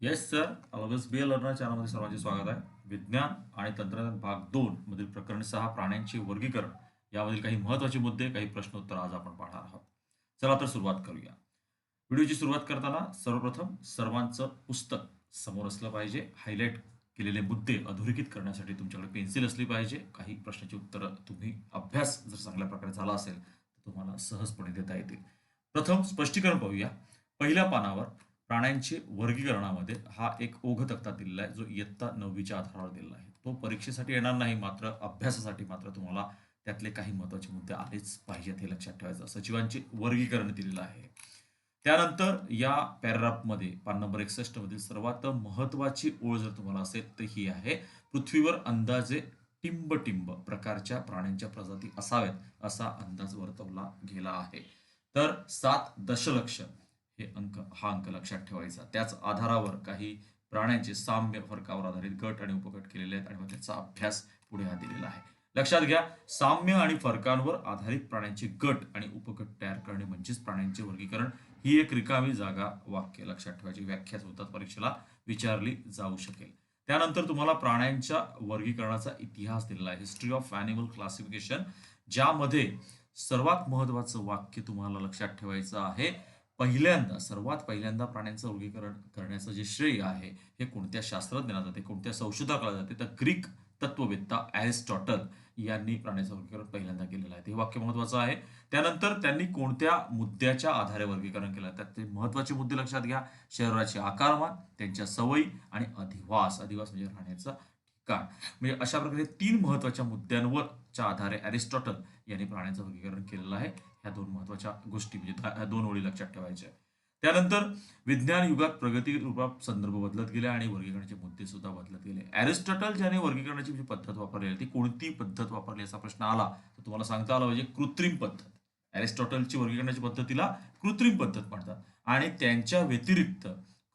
Yes sir, always be a learner चॅनलमध्ये सर्वांचे स्वागत आहे. विज्ञान आणि तंत्रज्ञान भाग 2 मधील प्रकरण 6 प्राण्यांचे वर्गीकरण यामधील काही महत्त्वाचे मुद्दे, काही प्रश्नोत्तर आज आपण पाहणार आहोत. चला तर सुरुवात करूया. व्हिडिओची सुरुवात करताना सर्वप्रथम सर्वांचं पुस्तक समोर असलं पाहिजे. हायलाइट केलेले मुद्दे अधोरेखित करण्यासाठी तुमच्याकडे पेन्सिल असली पाहिजे. काही प्रश्नाची उत्तरं तुम्ही अभ्यास जर चांगल्या प्रकारे झाला असेल तर तुम्हाला सहजपणे देता येतील. प्रथम स्पष्टीकरण पाहूया. पहिल्या पानावर प्राण्यांचे वर्गीकरणामध्ये हा एक ओघ तक्ता दिलेला आहे, जो इयत्ता 9वीच्या आधारावर दिलेला आहे. तो परीक्षेसाठी येणार नाही, मात्र अभ्यासासाठी मात्र तुम्हाला त्यातले काही महत्त्वाचे मुद्दे आलेच पाहिजेत हे लक्षात ठेवायचं. सचिवांचे वर्गीकरण दिलेलं आहे. त्यानंतर या पॅराग्राफमध्ये पान नंबर 61 मधील सर्वात महत्त्वाची ओळ जर तुम्हाला असेल तर ही आहे. पृथ्वीवर अंदाजे टिंब प्रकारच्या प्राण्यांच्या प्रजाती असाव्यात असा अंदाज वर्तवला गेला आहे. तर 7 दशलक्ष हा अंक लक्षात ठेवायचा. त्याच आधारावर काही प्राण्यांचे साम्य फरकावर आधारित गट आणि उपगट केलेले आहेत आणि मग त्याचा अभ्यास पुढे हा दिलेला आहे. लक्षात घ्या, साम्य आणि फरकांवर आधारित प्राण्यांचे गट आणि उपगट तयार करणे म्हणजेच प्राण्यांचे वर्गीकरण. ही एक रिकामी जागा वाक्य लक्षात ठेवायची, व्याख्याच होतात, परीक्षेला विचारली जाऊ शकेल. त्यानंतर तुम्हाला प्राण्यांच्या वर्गीकरणाचा इतिहास दिलेला आहे, हिस्ट्री ऑफ ॲनिमल क्लासिफिकेशन, ज्यामध्ये सर्वात महत्वाचं वाक्य तुम्हाला लक्षात ठेवायचं आहे. सर्वात पहिल्यांदा प्राण्यांचं वर्गीकरण करण्याचं जे श्रेय आहे हे कोणत्या शास्त्रज्ञाला जाते, कोणत्या संशोधकाला जाते, तर ग्रीक तत्ववेत्ता ॲरिस्टॉटल यांनी प्राण्याचं वर्गीकरण पहिल्यांदा केलेलं आहे. हे वाक्य महत्वाचं आहे. त्यानंतर त्यांनी कोणत्या मुद्द्याच्या आधारे वर्गीकरण केलं, त्यात ते महत्वाचे मुद्दे लक्षात घ्या. शरीराचे आकारमान, त्यांच्या सवयी आणि अधिवास. अधिवास म्हणजे राहण्याचं ठिकाण. म्हणजे अशा प्रकारे 3 महत्वाच्या मुद्द्यांवरच्या आधारे ॲरिस्टॉटल यांनी प्राण्यांचं वर्गीकरण केलेलं आहे. ह्या 2 महत्वाच्या गोष्टी म्हणजे ह्या 2 ओळी लक्षात ठेवायच्या. त्यानंतर विज्ञान युगात प्रगती रूपात संदर्भ बदलत गेले आणि वर्गीकरणाचे मुद्दे सुद्धा बदलत गेले. ॲरिस्टॉटल ज्याने वर्गीकरणाची जी पद्धत वापरली ती कोणती पद्धत वापरली असा प्रश्न आला तर तुम्हाला सांगता आलं पाहिजे कृत्रिम पद्धत. ॲरिस्टॉटलची वर्गीकरणाची पद्धतीला कृत्रिम पद्धत म्हणतात आणि त्यांच्या व्यतिरिक्त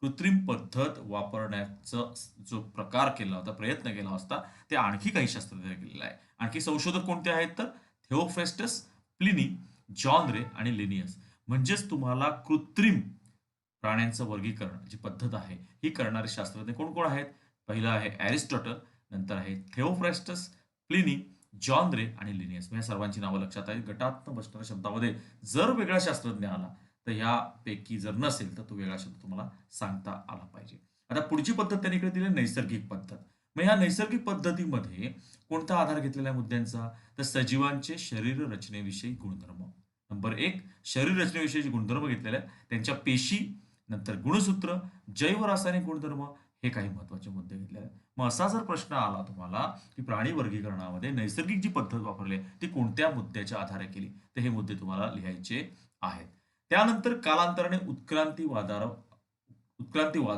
कृत्रिम पद्धत वापरण्याचा जो प्रकार केला होता, प्रयत्न केला असता, ते आणखी काही शास्त्रज्ञांनी केलेला आहे. आणखी संशोधक कोणते आहेत तर थिओफ्रेस्टस, प्लिनी, जॉन रे आणि लिनियस. म्हणजेच तुम्हाला कृत्रिम प्राण्यांचं वर्गीकरण जी पद्धत आहे ही करणारे शास्त्रज्ञ कोण कोण आहेत? पहिलं आहे ॲरिस्टॉटल, नंतर आहे थिओफ्रेस्टस, प्लिनी, जॉन रे आणि लिनियस. या सर्वांची नावं लक्षात आहेत. गटात बसणाऱ्या शब्दामध्ये जर वेगळा शास्त्रज्ञ आला तर ह्यापैकी जर नसेल तर तो वेगळा शब्द तुम्हाला सांगता आला पाहिजे. आता पुढची पद्धत त्यांनी इकडे दिली नैसर्गिक पद्धत. मग ह्या नैसर्गिक पद्धतीमध्ये कोणता आधार घेतलेला आहे मुद्द्यांचा तर सजीवांचे शरीर रचनेविषयी गुणधर्म. नंबर 1 शरीर रचनेविषयीचे गुणधर्म घेतलेले आहेत. त्यांच्या पेशी, नंतर गुणसूत्र, जैव रासायनिक गुणधर्म हे काही महत्वाचे मुद्दे घेतलेले आहेत. मग असा जर प्रश्न आला तुम्हाला की प्राणी वर्गीकरणामध्ये नैसर्गिक जी पद्धत वापरली आहे ती कोणत्या मुद्द्याच्या आधारे केली तर हे मुद्दे तुम्हाला लिहायचे आहेत. त्यानंतर कालांतराने उत्क्रांतीवाद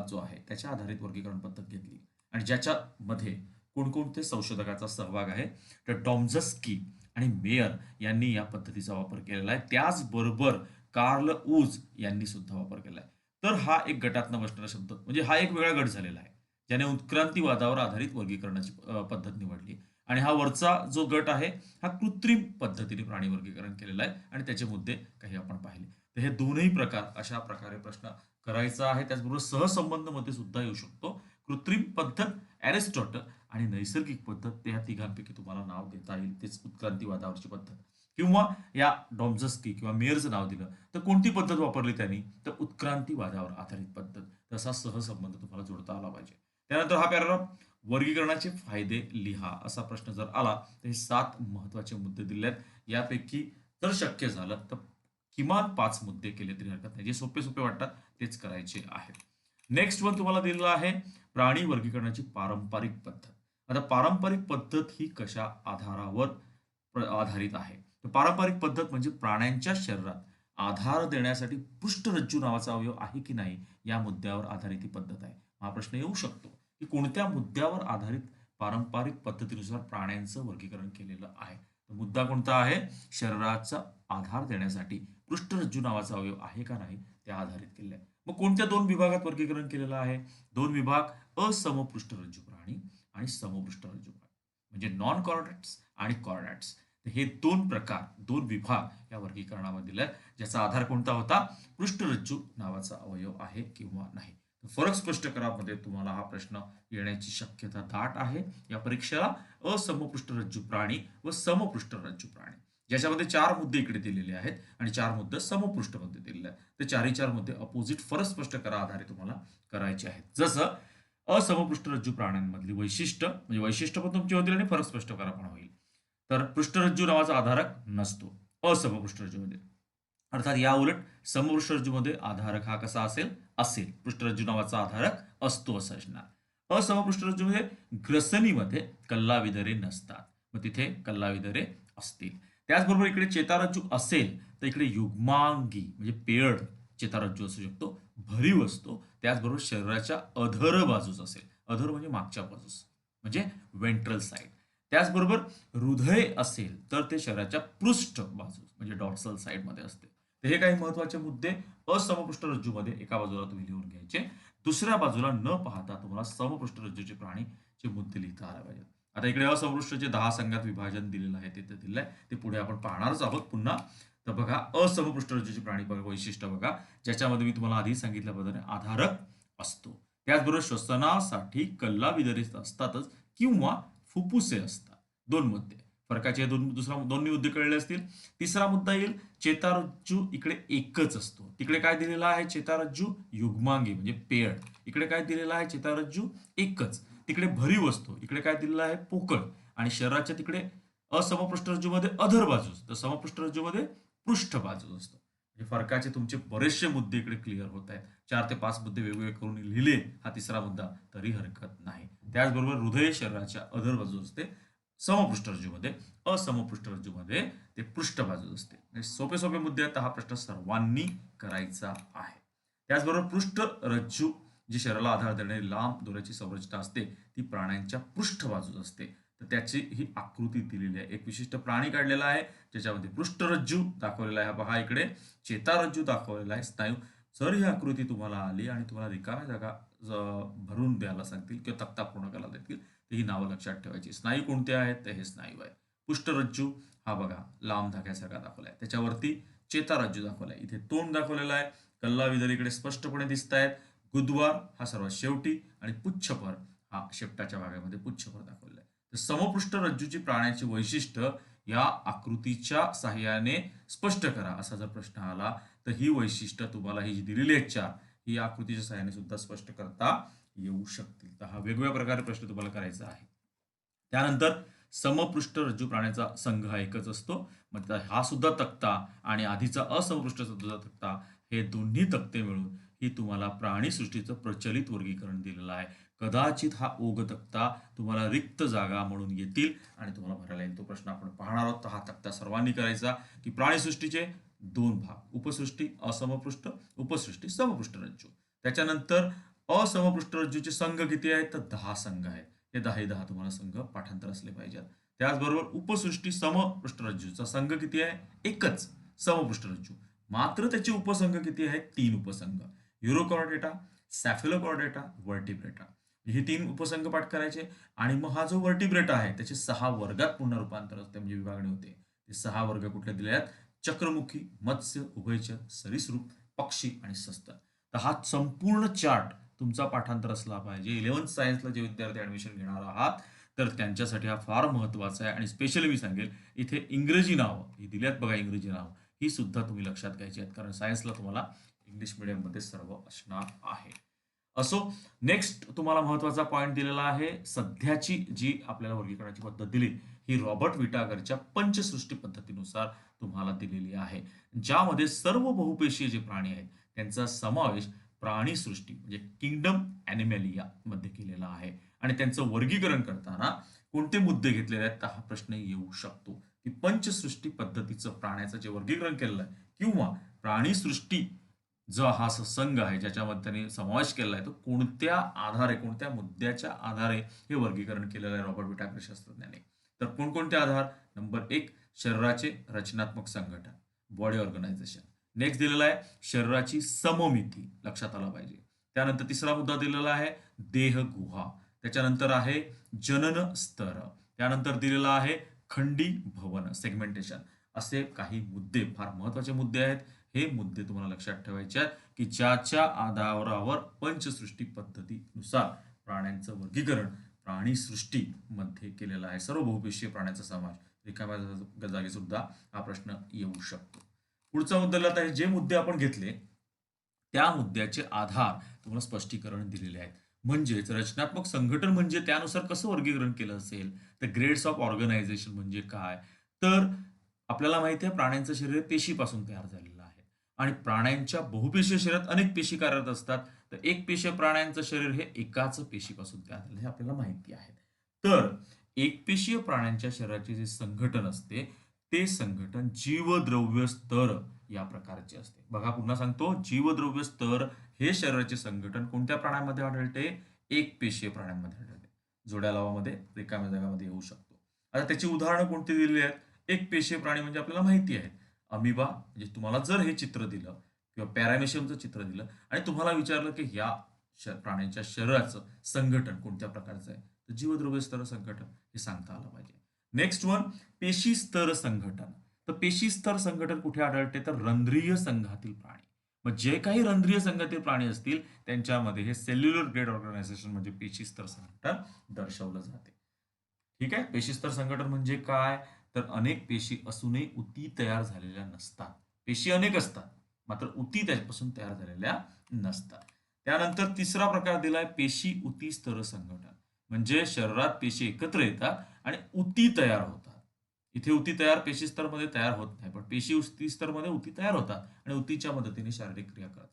जो आहे त्याच्या आधारित वर्गीकरण पद्धत घेतली आणि ज्याच्यामध्ये कोणकोणते संशोधकाचा सहभाग आहे तर डॉम्झस्की आणि मेयर यांनी या पद्धतीचा वापर केलेला आहे. त्याचबरोबर कार्ल ऊज यांनी सुद्धा वापर केला आहे. तर हा एक गटातनं बसणारा शब्द म्हणजे हा एक वेगळा गट झालेला आहे ज्याने उत्क्रांतीवादावर आधारित वर्गीकरणाची पद्धत निवडली आणि हा वरचा जो गट आहे हा कृत्रिम पद्धतीने प्राणी वर्गीकरण केलेला आहे आणि त्याचे मुद्दे काही आपण पाहिले. तर हे दोनही प्रकार अशा प्रकारे प्रश्न करायचा आहे. त्याचबरोबर सहसंबंध मध्ये सुद्धा येऊ शकतो. कृत्रिम पद्धत ॲरिस्टॉटल आणि नैसर्गिक पद्धत त्या तिघांपैकी तुम्हाला नाव देता येईल तेच उत्क्रांतीवादावरची पद्धत. किंवा या डॉम्झस्की किंवा मेयरचं नाव दिलं तर कोणती पद्धत वापरली त्यांनी तर उत्क्रांतीवादावर आधारित पद्धत. तसा सहसंबंध तुम्हाला जोडता आला पाहिजे. त्यानंतर हा पॅराग्राफ वर्गीकरणाचे फायदे लिहा असा प्रश्न जर आला तर हे 7 महत्वाचे मुद्दे दिले आहेत. यापैकी जर शक्य झालं तर किमान 5 मुद्दे केले तरी हरकत नाही. जे सोपे सोपे वाटतात तेच करायचे आहेत. नेक्स्ट वन तुम्हाला दिलेलं आहे प्राणी वर्गीकरणाची पारंपरिक पद्धत. आता पारंपरिक पद्धत ही कशा आधारावर आधारित आहे तर पारंपरिक पद्धत म्हणजे प्राण्यांच्या शरीरात आधार देण्यासाठी पृष्ठरज्जू नावाचा अवयव आहे की नाही या मुद्द्यावर आधारित ही पद्धत आहे. हा प्रश्न येऊ शकतो की कोणत्या मुद्द्यावर आधारित पारंपरिक पद्धतीनुसार प्राण्यांचं वर्गीकरण केलेलं आहे. तर मुद्दा कोणता आहे शरीराचा आधार देण्यासाठी पृष्ठरज्जू नावाचा अवयव आहे का नाही त्या आधारित केलेला आहे. मग कोणत्या 2 विभागात वर्गीकरण केलेलं आहे 2 विभाग असमपृष्ठरज्जू प्राणी आणि समपृष्ठरज्जू प्राणी म्हणजे नॉन कॉर्डेट्स आणि कॉर्डेट्स. हे 2 प्रकार 2 विभाग या वर्गीकरणामध्ये दिले ज्याचा आधार कोणता होता पृष्ठरज्जू नावाचा अवयव आहे किंवा नाही. फरक स्पष्ट करा मध्ये तुम्हाला हा प्रश्न येण्याची शक्यता दाट आहे. या परीक्षेला असमपृष्ठरज्जू प्राणी व समपृष्ठरज्जू प्राणी ज्याच्यामध्ये 4 मुद्दे इकडे दिलेले आहेत आणि 4 मुद्दे समपृष्ठमध्ये दिलेले आहेत. ते 4 मुद्दे अपोजिट फरक स्पष्ट करा आधारे तुम्हाला करायचे आहेत. जसं असमपृष्ठरज्जू प्राण्यांमधली वैशिष्ट्य म्हणजे वैशिष्ट्य पण तुमची होतील आणि फरक स्पष्ट करा पण होईल. तर पृष्ठरज्जू नावाचा आधारक नसतो असमपृष्ठरज्जूमध्ये. अर्थात या उलट समपृष्ठरज्जूमध्ये आधारक हा कसा असेल असेल. पृष्ठरज्जू नावाचा आधारक असतो असं असणार. असमपृष्ठरज्जूमध्ये ग्रसनीमध्ये कल्लाविदरे नसतात, मग तिथे कल्लाविदरे असतील. त्याचबरोबर इकडे चेतारज्जू असेल तर इकडे युग्मांगी म्हणजे पेयर्ड चेतारज्जू असू शकतो, भरीव असतो. त्याचबरोबर शरीराच्या अधर बाजूस असेल, अधर म्हणजे मागच्या बाजूस म्हणजे वेंट्रल साइड. त्याचबरोबर हृदय असेल तर ते शरीराच्या पृष्ठ बाजूस म्हणजे डॉर्सल साइडमध्ये असते. तर हे काही महत्वाचे मुद्दे असमपृष्ठरज्जूमध्ये एका बाजूला तुम्ही लिहून घ्यायचे. दुसऱ्या बाजूला न पाहता तुम्हाला समपृष्ठरज्जूचे प्राणीचे मुद्दे लिहिता आले पाहिजेत. आता इकडे असमपृष्ठचे 10 संघात विभाजन दिलेलं आहे, तिथे दिलंय, ते पुढे आपण पाहणारच आहोत पुन्हा. तर बघा असमपृष्ठरज्जूचे प्राणी बघा, वैशिष्ट्य बघा, ज्याच्यामध्ये मी तुम्हाला आधी सांगितल्याप्रमाणे आधारक असतो. त्याचबरोबर श्वसनासाठी कल्लाविदरे असतातच किंवा फुफ्फुसे असतात. 2 मुद्दे फरकाचे दोन्ही मुद्दे कळले असतील. तिसरा मुद्दा येईल चेतारज्जू इकडे एकच असतो. तिकडे काय दिलेला आहे चेतारज्जू युग्मांगी म्हणजे पेयर्ड. इकडे काय दिलेला आहे चेतारज्जू एकच. तिकडे भरीव असतो. इकडे काय दिलेला आहे पोकळ. आणि शरीराच्या तिकडे असमपृष्ठरज्जूमध्ये अधर बाजूस तर समपृष्ठरज्जूमध्ये पृष्ठ बाजूस असतो. म्हणजे फरकाचे तुमचे बरेचसे मुद्दे इकडे क्लिअर होत आहेत. 4 ते 5 मुद्दे वेगवेगळे करून लिहिले हा तिसरा मुद्दा तरी हरकत नाही. त्याचबरोबर हृदय शरीराच्या अधर बाजूस असते समपृष्ठरज्जूमध्ये, असमपृष्ठरज्जूमध्ये ते पृष्ठ बाजूस असते. म्हणजे सोपे सोपे मुद्दे आहेत. हा प्रश्न सर्वांनी करायचा आहे. त्याचबरोबर पृष्ठरज्जू जी शरीराला आधार देणारी लांब दोऱ्याची संरचना असते ती प्राण्यांच्या पृष्ठ बाजूस असते. तर त्याची ही आकृती दिलेली आहे. एक विशिष्ट प्राणी काढलेला आहे ज्याच्यामध्ये पृष्ठरज्जू दाखवलेला आहे. पहा इकडे चेतारज्जू दाखवलेला आहे, स्नायू. जर ही आकृती तुम्हाला आली आणि तुम्हाला रिकाम्या जागा भरून द्यायला सांगतील किंवा तक्ता पूर्ण करायला देतील तर ही नावं लक्षात ठेवायची. स्नायू कोणते आहेत तर हे स्नायू आहे. पृष्ठरज्जू हा बघा लांब धाग्यासारखा दाखवलाय, त्याच्यावरती चेतारज्जू दाखवलाय, इथे तोंड दाखवलेला आहे, कल्लाविदर इकडे स्पष्टपणे दिसत आहेत, गुदद्वार हा सर्वात शेवटी आणि पुच्छपर हा शेपटाच्या भागामध्ये पुच्छपर दाखवलेला आहे. तर समपृष्ठरज्जूची प्राण्याची वैशिष्ट्य या आकृतीच्या साहाय्याने स्पष्ट करा असा जर प्रश्न आला तर ही वैशिष्ट्य तुम्हाला ही जी दिलेली आहेत 4 ही आकृतीच्या साहाय्याने सुद्धा स्पष्ट करता येऊ शकतील. तर हा वेगवेगळ्या प्रकारे प्रश्न तुम्हाला करायचा आहे. त्यानंतर समपृष्ठरज्जू प्राण्याचा संघ हा एकच असतो. मग हा सुद्धा तक्ता आणि आधीचा असमपृष्ठ सुद्धा तक्ता हे दोन्ही तक्ते मिळून ही तुम्हाला प्राणीसृष्टीचं प्रचलित वर्गीकरण दिलेलं आहे. कदाचित हा ओघ तक्ता तुम्हाला रिक्त जागा म्हणून येतील आणि तुम्हाला भरायला येईल. तो प्रश्न आपण पाहणार आहोत. तर हा तक्ता सर्वांनी करायचा की प्राणीसृष्टीचे 2 भाग, उपसृष्टी असमपृष्ठ, उपसृष्टी समपृष्ठरज्जू. त्याच्यानंतर असमपृष्ठरज्जूचे संघ किती आहेत तर 10 संघ आहेत. हे 10 तुम्हाला संघ पाठांतर असले पाहिजेत. त्याचबरोबर उपसृष्टी समपृष्ठरज्जूचा संघ किती आहे एकच समपृष्ठरज्जू, मात्र त्याचे उपसंघ किती आहेत 3 उपसंघ, युरोकॉर्डेटा, सॅफेलोकॉर्डेटा, व्हर्टिब्रेटा. हे 3 उपसंघ पाठ करायचे. आणि मग हा जो व्हर्टिब्रेटा आहे त्याचे 6 वर्गात पुन्हा रूपांतर असते म्हणजे विभागणी होते. ते 6 वर्ग कुठले दिले आहेत चक्रमुखी, मत्स्य, उभयचर, सरीसृप, पक्षी आणि सस्तन. तर हा संपूर्ण चार्ट तुमचा पाठांतर असला पाहिजे. 11th सायन्सला जे विद्यार्थी ऍडमिशन घेणार आहात तर त्यांच्यासाठी हा फार महत्वाचा आहे. आणि स्पेशली मी सांगेल इथे इंग्रजी नावं ही दिल्यात बघा, इंग्रजी नाव ही सुद्धा तुम्ही लक्षात घ्यायची आहेत कारण सायन्सला तुम्हाला इंग्लिश मीडियम मध्ये सर्व असणार आहे. असो, नेक्स्ट तुम्हाला महत्वाचा पॉइंट दिलेला आहे. सध्याची जी आपल्याला वर्गीकरणाची पद्धत दिली ही रॉबर्ट विटाकरच्या पंचसृष्टी पद्धतीनुसार तुम्हाला दिलेली आहे, ज्यामध्ये सर्व बहुपेशीय जे प्राणी आहेत त्यांचा समावेश प्राणीसृष्टी म्हणजे किंगडम ॲनिमॅलिया मध्ये केलेला आहे. आणि त्यांचं वर्गीकरण करताना कोणते मुद्दे घेतलेले आहेत तर हा प्रश्न येऊ शकतो की पंचसृष्टी पद्धतीचं प्राण्याचं जे वर्गीकरण केलेलं आहे किंवा प्राणीसृष्टी जो हा संघ आहे ज्याच्यामध्ये त्यांनी समावेश केलेला आहे तो कोणत्या आधारे, कोणत्या मुद्द्याच्या आधारे हे वर्गीकरण केलेलं आहे रॉबर्ट विटाकर शास्त्रज्ञाने. तर कोणकोणते आधार, नंबर 1 शरीराचे रचनात्मक संघटन, बॉडी ऑर्गनायझेशन. नेक्स्ट दिलेला आहे शरीराची सममिती, लक्षात आला पाहिजे. त्यानंतर तिसरा मुद्दा दिलेला आहे देह गुहा. त्याच्यानंतर आहे जनन स्तर. त्यानंतर दिलेला आहे खंडी भवन सेगमेंटेशन. असे काही मुद्दे फार महत्वाचे मुद्दे आहेत. हे मुद्दे तुम्हाला लक्षात ठेवायचे आहेत की ज्याच्या आधारावर पंचसृष्टी पद्धतीनुसार प्राण्यांचं वर्गीकरण प्राणीसृष्टीमध्ये केलेलं आहे. सर्व बहुपेशीय प्राण्यांचा समावेश. रिकाम्या जागी सुद्धा हा प्रश्न येऊ शकतो. पुढचा मुद्दा आता जे मुद्दे आपण घेतले त्या मुद्द्याचे आधार तुम्हाला स्पष्टीकरण दिलेले आहेत. म्हणजेच रचनात्मक संघटन म्हणजे त्यानुसार कसं वर्गीकरण केलं असेल, तर ग्रेड्स ऑफ ऑर्गनायझेशन म्हणजे काय, तर आपल्याला माहिती आहे प्राण्यांचं शरीर पेशीपासून तयार झालेलं आहे आणि प्राण्यांच्या बहुपेशीय शरीरात अनेक पेशी कार्यरत असतात. तर एक पेशीय प्राण्यांचं शरीर हे एकाच पेशीपासून तयार झालं हे आपल्याला माहिती आहे. तर एकपेशीय प्राण्यांच्या शरीराचे जे संघटन असते ते संघटन जीवद्रव्य स्तर या प्रकारचे असते. बघा पुन्हा सांगतो, जीवद्रव्य स्तर हे शरीराचे संघटन कोणत्या प्राण्यांमध्ये आढळते? एक पेशीय प्राण्यांमध्ये आढळते. जोड्या लावामध्ये रिकाम्या जागामध्ये येऊ शकतो. आता त्याची उदाहरणं कोणती दिलेली आहेत? एक पेशीय प्राणी म्हणजे आपल्याला माहिती आहे अमिबा. म्हणजे तुम्हाला जर हे चित्र दिलं किंवा पॅरामेशियमचं चित्र दिलं आणि तुम्हाला विचारलं की ह्या प्राण्यांच्या शरीराचं संघटन कोणत्या प्रकारचं आहे, तर जीवद्रव्य स्तर संघटन हे सांगता आलं पाहिजे. नेक्स्ट वन, पेशी स्तर संघटन. तर पेशी स्तर संघटन कुठे आढळते? तर रंध्रीय संघातील प्राणी. मग जे काही रंध्रीय संघातील प्राणी असतील त्यांच्यामध्ये हे सेल्युलर ग्रेड ऑर्गनायझेशन म्हणजे पेशी स्तर संघटन दर्शवलं जाते. ठीक आहे. पेशी स्तर संघटन म्हणजे काय? तर अनेक पेशी असूनही उती तयार झालेल्या नसतात. पेशी अनेक असतात मात्र उती त्याच्यापासून तयार झालेल्या नसतात. त्यानंतर तिसरा प्रकार दिलाय पेशी उती स्तर संघटन. म्हणजे शरीरात पेशी एकत्र येतात आणि उती तयार होतात. इथे उती तयार पेशी स्तरमध्ये तयार होत नाही, पण पेशी उती स्तरमध्ये उती तयार होतात आणि उतीच्या मदतीने शारीरिक क्रिया करतात.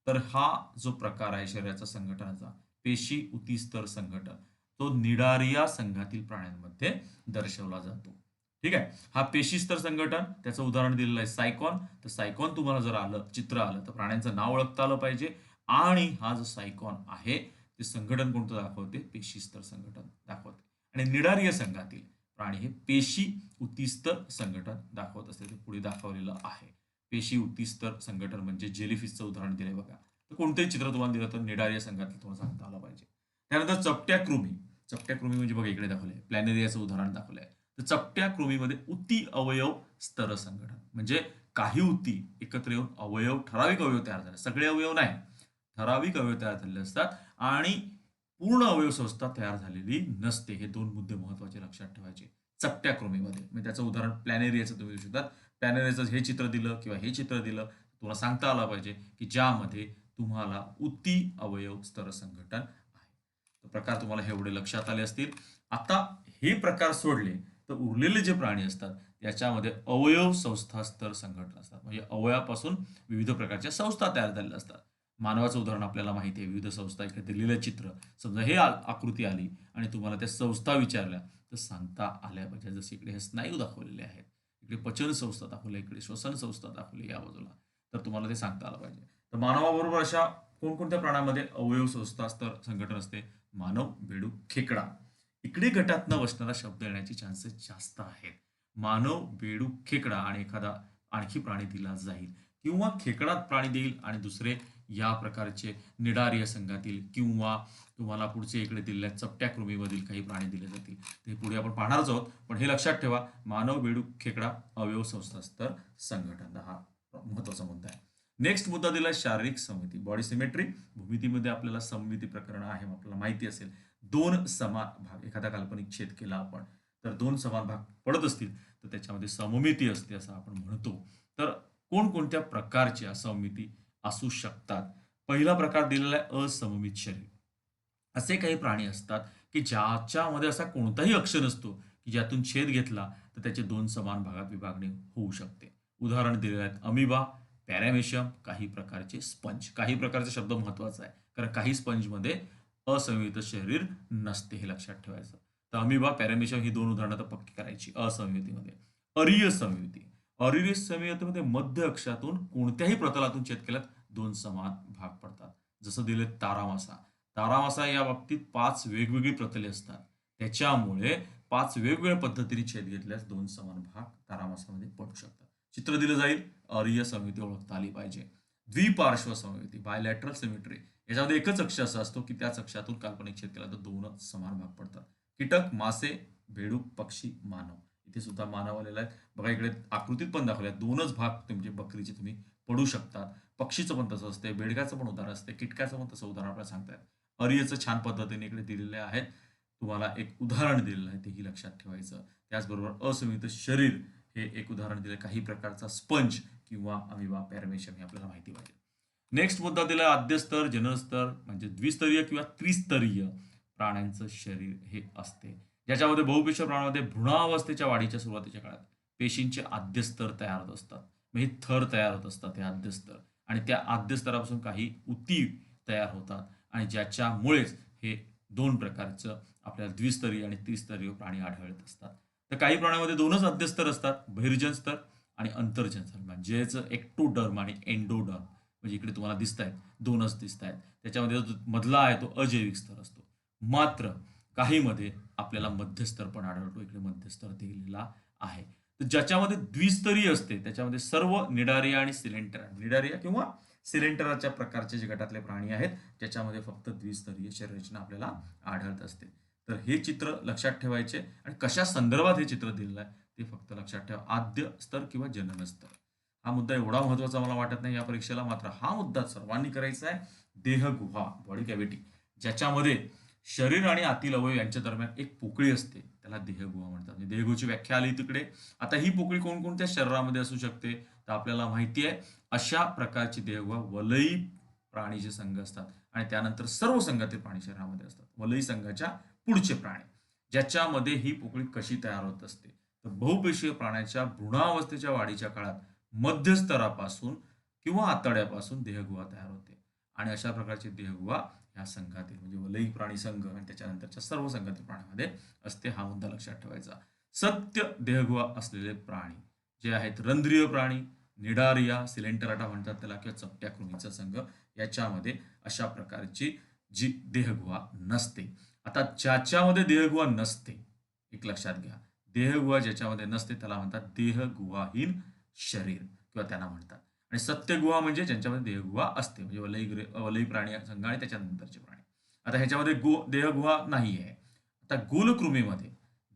तर हा जो प्रकार आहे शरीराच्या संघटनाचा पेशी उती स्तर संघटन, तो निडारिया संघातील प्राण्यांमध्ये दर्शवला जातो. ठीक आहे. हा पेशी स्तर संघटन, त्याचं उदाहरण दिलेलं आहे सायकॉन. तर सायकॉन तुम्हाला जर आलं चित्र आलं तर प्राण्यांचं नाव ओळखता आलं पाहिजे. आणि हा जो सायकॉन आहे ते संघटन कोणतं दाखवते? पेशी स्तर संघटन दाखवते. आणि निडारीय संघातील प्राणी हे पेशी उतीस्तर संघटन दाखवत असते. ते पुढे दाखवलेलं आहे. पेशी उतीस्तर संघटन म्हणजे जेलीफिशचं उदाहरण दिलंय बघा. तर कोणतंही चित्र तुम्हाला दिलं तर निडारिया संघातील तुम्हाला सांगता आलं पाहिजे. त्यानंतर चपट्या कृमी. चपट्या कृमी म्हणजे बघा इकडे दाखवलंय, प्लॅनेरियाचं उदाहरण दाखवलंय. तर चपट्या कृमीमध्ये उती अवयव स्तर संघटन म्हणजे काही उती एकत्र येऊन अवयव, ठराविक अवयव तयार झाले. सगळे अवयव नाही, ठराविक अवयव तयार झालेले असतात आणि पूर्ण अवयव संस्था तयार झालेली नसते. हे दोन मुद्दे महत्वाचे लक्षात ठेवायचे चपट्या कृमीमध्ये. म्हणजे त्याचं उदाहरण प्लॅनेरियाचं तुम्ही देऊ शकता. प्लॅनेरियाचं हे चित्र दिलं किंवा हे चित्र दिलं तुम्हाला सांगता आलं पाहिजे की ज्यामध्ये तुम्हाला उती अवयव स्तर संघटन आहे. प्रकार तुम्हाला हे एवढे लक्षात आले असतील. आता हे प्रकार सोडले तर उरलेले जे प्राणी असतात त्याच्यामध्ये अवयव संस्था स्तर संघटन असतात. म्हणजे अवयवापासून विविध प्रकारच्या संस्था तयार झालेल्या असतात. मानवाचं उदाहरण आपल्याला माहिती आहे. विविध संस्था इकडे दिलेलं चित्र, समजा हे आकृती आली आणि तुम्हाला त्या संस्था विचारल्या तर सांगता आल्या पाहिजे. जसे इकडे हे स्नायू दाखवलेले आहेत, इकडे पचन संस्था दाखवल्या, इकडे श्वसन संस्था दाखवली या बाजूला, तर तुम्हाला ते सांगता आलं पाहिजे. तर मानवाबरोबर अशा कोणकोणत्या प्राण्यामध्ये अवयव संस्था स्तर संघटन असते? मानव, बेडूक, खेकडा. इकडे गटात न बसणारा शब्द येण्याचे चान्सेस जास्त आहेत. मानव, बेडूक, खेकडा आणि एखादा आणखी प्राणी दिला जाईल किंवा खेकडात प्राणी देईल आणि दुसरे या प्रकारचे निडारिय संघातील किंवा तुम्हाला पुढचे इकडे दिलेल्या चपट्या कृमीमधील काही प्राणी दिले जातील. ते पुढे आपण पाहणारच आहोत. पण हे लक्षात ठेवा, मानव, बेडूक, खेकडा अवयव संस्था स्तर संघटन हा महत्वाचा मुद्दा आहे. नेक्स्ट मुद्दा दिला शारीरिक सममिती, बॉडी सिमेट्री. भूमितीमध्ये आपल्याला सममिती प्रकरण आहे आपल्याला माहिती असेल. दोन समान भाग, एखादा काल्पनिक छेद केला आपण तर दोन समान भाग पडत असतील तर त्याच्यामध्ये सममिती असते असं आपण म्हणतो. तर कोणकोणत्या प्रकारची असममिती असू शकतात? पहिला प्रकार दिलेला आहे असममित शरीर. असे काही प्राणी असतात की ज्याच्यामध्ये असा कोणताही अक्ष नसतो की ज्यातून छेद घेतला तर त्याचे दोन समान भागात विभागणी होऊ शकते. उदाहरण दिलेले आहेत अमिबा, पॅरामेशियम, काही प्रकारचे स्पंज. काही प्रकारचा शब्द महत्वाचा आहे कारण काही स्पंजमध्ये असंमित शरीर नसते, हे लक्षात ठेवायचं. तर अमिबा, पॅरामेशियम ही दोन उदाहरणं तर पक्की करायची असंमितीमध्ये. अरीय संयुती. अरीय संयुतीमध्ये मध्य अक्षातून कोणत्याही प्रतलातून छेद केल्यात दोन समान भाग पडतात. जसं दिले तारामासा. तारामासा या बाबतीत 5 वेगवेगळी प्रतले असतात. त्याच्यामुळे 5 वेगवेगळ्या पद्धतीने छेद घेतल्यास दोन समान भाग तारामासामध्ये पडू शकतात. चित्र दिलं जाईल, अरीय संयुती ओळखता आली पाहिजे. द्विपार्श्व संयुती, बायलॅटरल सिमेट्री. याच्यामध्ये एकच अक्ष असा असतो की त्याच अक्षातून काल्पनिक छेद केला तर दोनच समान भाग पडतात. कीटक, मासे, बेडूक, पक्षी, मानव. इथे सुद्धा मानव आलेला आहे बघा. इकडे आकृतीत पण दाखवल्या दोनच भाग तुमचे बकरीचे तुम्ही पडू शकतात. पक्षीचं पण तसं असते, बेडकाचं पण उदाहरण असते, कीटकाचं पण तसं उदाहरण आपल्याला सांगता येईल. अरियचं छान पद्धतीने इकडे दिलेले आहेत. तुम्हाला एक उदाहरण दिलेलं आहे, तेही लक्षात ठेवायचं. त्याचबरोबर असंमित शरीर हे एक उदाहरण दिलं, काही प्रकारचा स्पंज किंवा अमिबा, पॅरामेशियम हे आपल्याला माहिती पाहिजे. नेक्स्ट मुद्दा दिला आद्यस्तर, जनस्तर म्हणजे द्विस्तरीय किंवा त्रिस्तरीय प्राण्यांचं शरीर हे असते, ज्याच्यामध्ये बहुपेशीय प्राण्यामध्ये भ्रूणावस्थेच्या वाढीच्या सुरुवातीच्या काळात पेशींचे आद्यस्तर तयार होत असतात. मग हे थर तयार होत असतात, हे आद्यस्तर, आणि त्या आद्यस्तरापासून काही उती तयार होतात, आणि ज्याच्यामुळेच हे दोन प्रकारचं आपल्याला द्विस्तरीय आणि त्रिस्तरीय प्राणी आढळत असतात. तर काही प्राण्यामध्ये दोनच आद्यस्तर असतात, बहिर्जन स्तर आणि अंतर्जन स्तर, म्हणजेच एक्टोडर्म आणि एंडोडर्म. म्हणजे इकडे तुम्हाला दिसत आहेत, दोनच दिसत आहेत. त्याच्यामध्ये जो मधला आहे तो अजैविक स्तर असतो. मात्र काहीमध्ये आपल्याला मध्यस्तर पण आढळतो, इकडे मध्यस्तर दिलेला आहे. तर ज्याच्यामध्ये द्विस्तरीय असते त्याच्यामध्ये सर्व निडारिया आणि सिलेंटरा, निडारिया किंवा सिलेंटराच्या प्रकारचे जे गटातले प्राणी आहेत त्याच्यामध्ये फक्त द्विस्तरीय शरीररचना आपल्याला आढळत असते. तर हे चित्र लक्षात ठेवायचे, आणि कशा संदर्भात हे चित्र दिलेलं आहे ते फक्त लक्षात ठेवा, आद्य स्तर किंवा जनन स्तर. हा मुद्दा एवढा महत्वाचा मला वाटत नाही या परीक्षेला, मात्र हा मुद्दा सर्वांनी करायचा आहे. देहगुहा, बॉडी कॅव्हिटी, ज्याच्यामध्ये शरीर आणि आतील अवयव यांच्या दरम्यान एक पोकळी असते, त्याला देहगुहा म्हणतात. म्हणजे देहगुहाची व्याख्या आली तिकडे. आता ही पोकळी कोणकोणत्या शरीरामध्ये असू शकते, तर आपल्याला माहिती आहे अशा प्रकारची देहगुहा वलयी प्राणीचे संघ असतात, आणि त्यानंतर सर्व संघातील प्राणी शरीरामध्ये असतात. वलयी संघाच्या पुढचे प्राणी, ज्याच्यामध्ये ही पोकळी कशी तयार होत असते, तर बहुपेशीय प्राण्याच्या भ्रूणावस्थेच्या वाढीच्या काळात मध्यस्तरापासून किंवा आतड्यापासून देहगुहा तयार होते, आणि अशा प्रकारची देहगुहा या संघातील म्हणजे वलयी प्राणी संघ आणि त्याच्यानंतरच्या सर्व संघातील प्राण्यामध्ये असते. हा मुद्दा लक्षात ठेवायचा. सत्य देहगुहा असलेले प्राणी जे आहेत रंध्रीय प्राणी, निडारिया, सिलेंटराटा म्हणतात त्याला, किंवा चपट्या कृमीचा संघ, याच्यामध्ये अशा प्रकारची जी देहगुहा नसते. आता ज्याच्यामध्ये देहगुहा नसते, एक लक्षात घ्या, देहगुहा ज्याच्यामध्ये नसते त्याला म्हणतात देहगुहाहीन शरीर किंवा त्यांना म्हणतात. आणि सत्यगुहा म्हणजे ज्यांच्यामध्ये देहगुहा असते, म्हणजे वलयी प्राणी संघ आणि त्याच्यानंतरचे प्राणी. आता ह्याच्यामध्ये देहगुहा नाही आहे. आता गोलकृमीमध्ये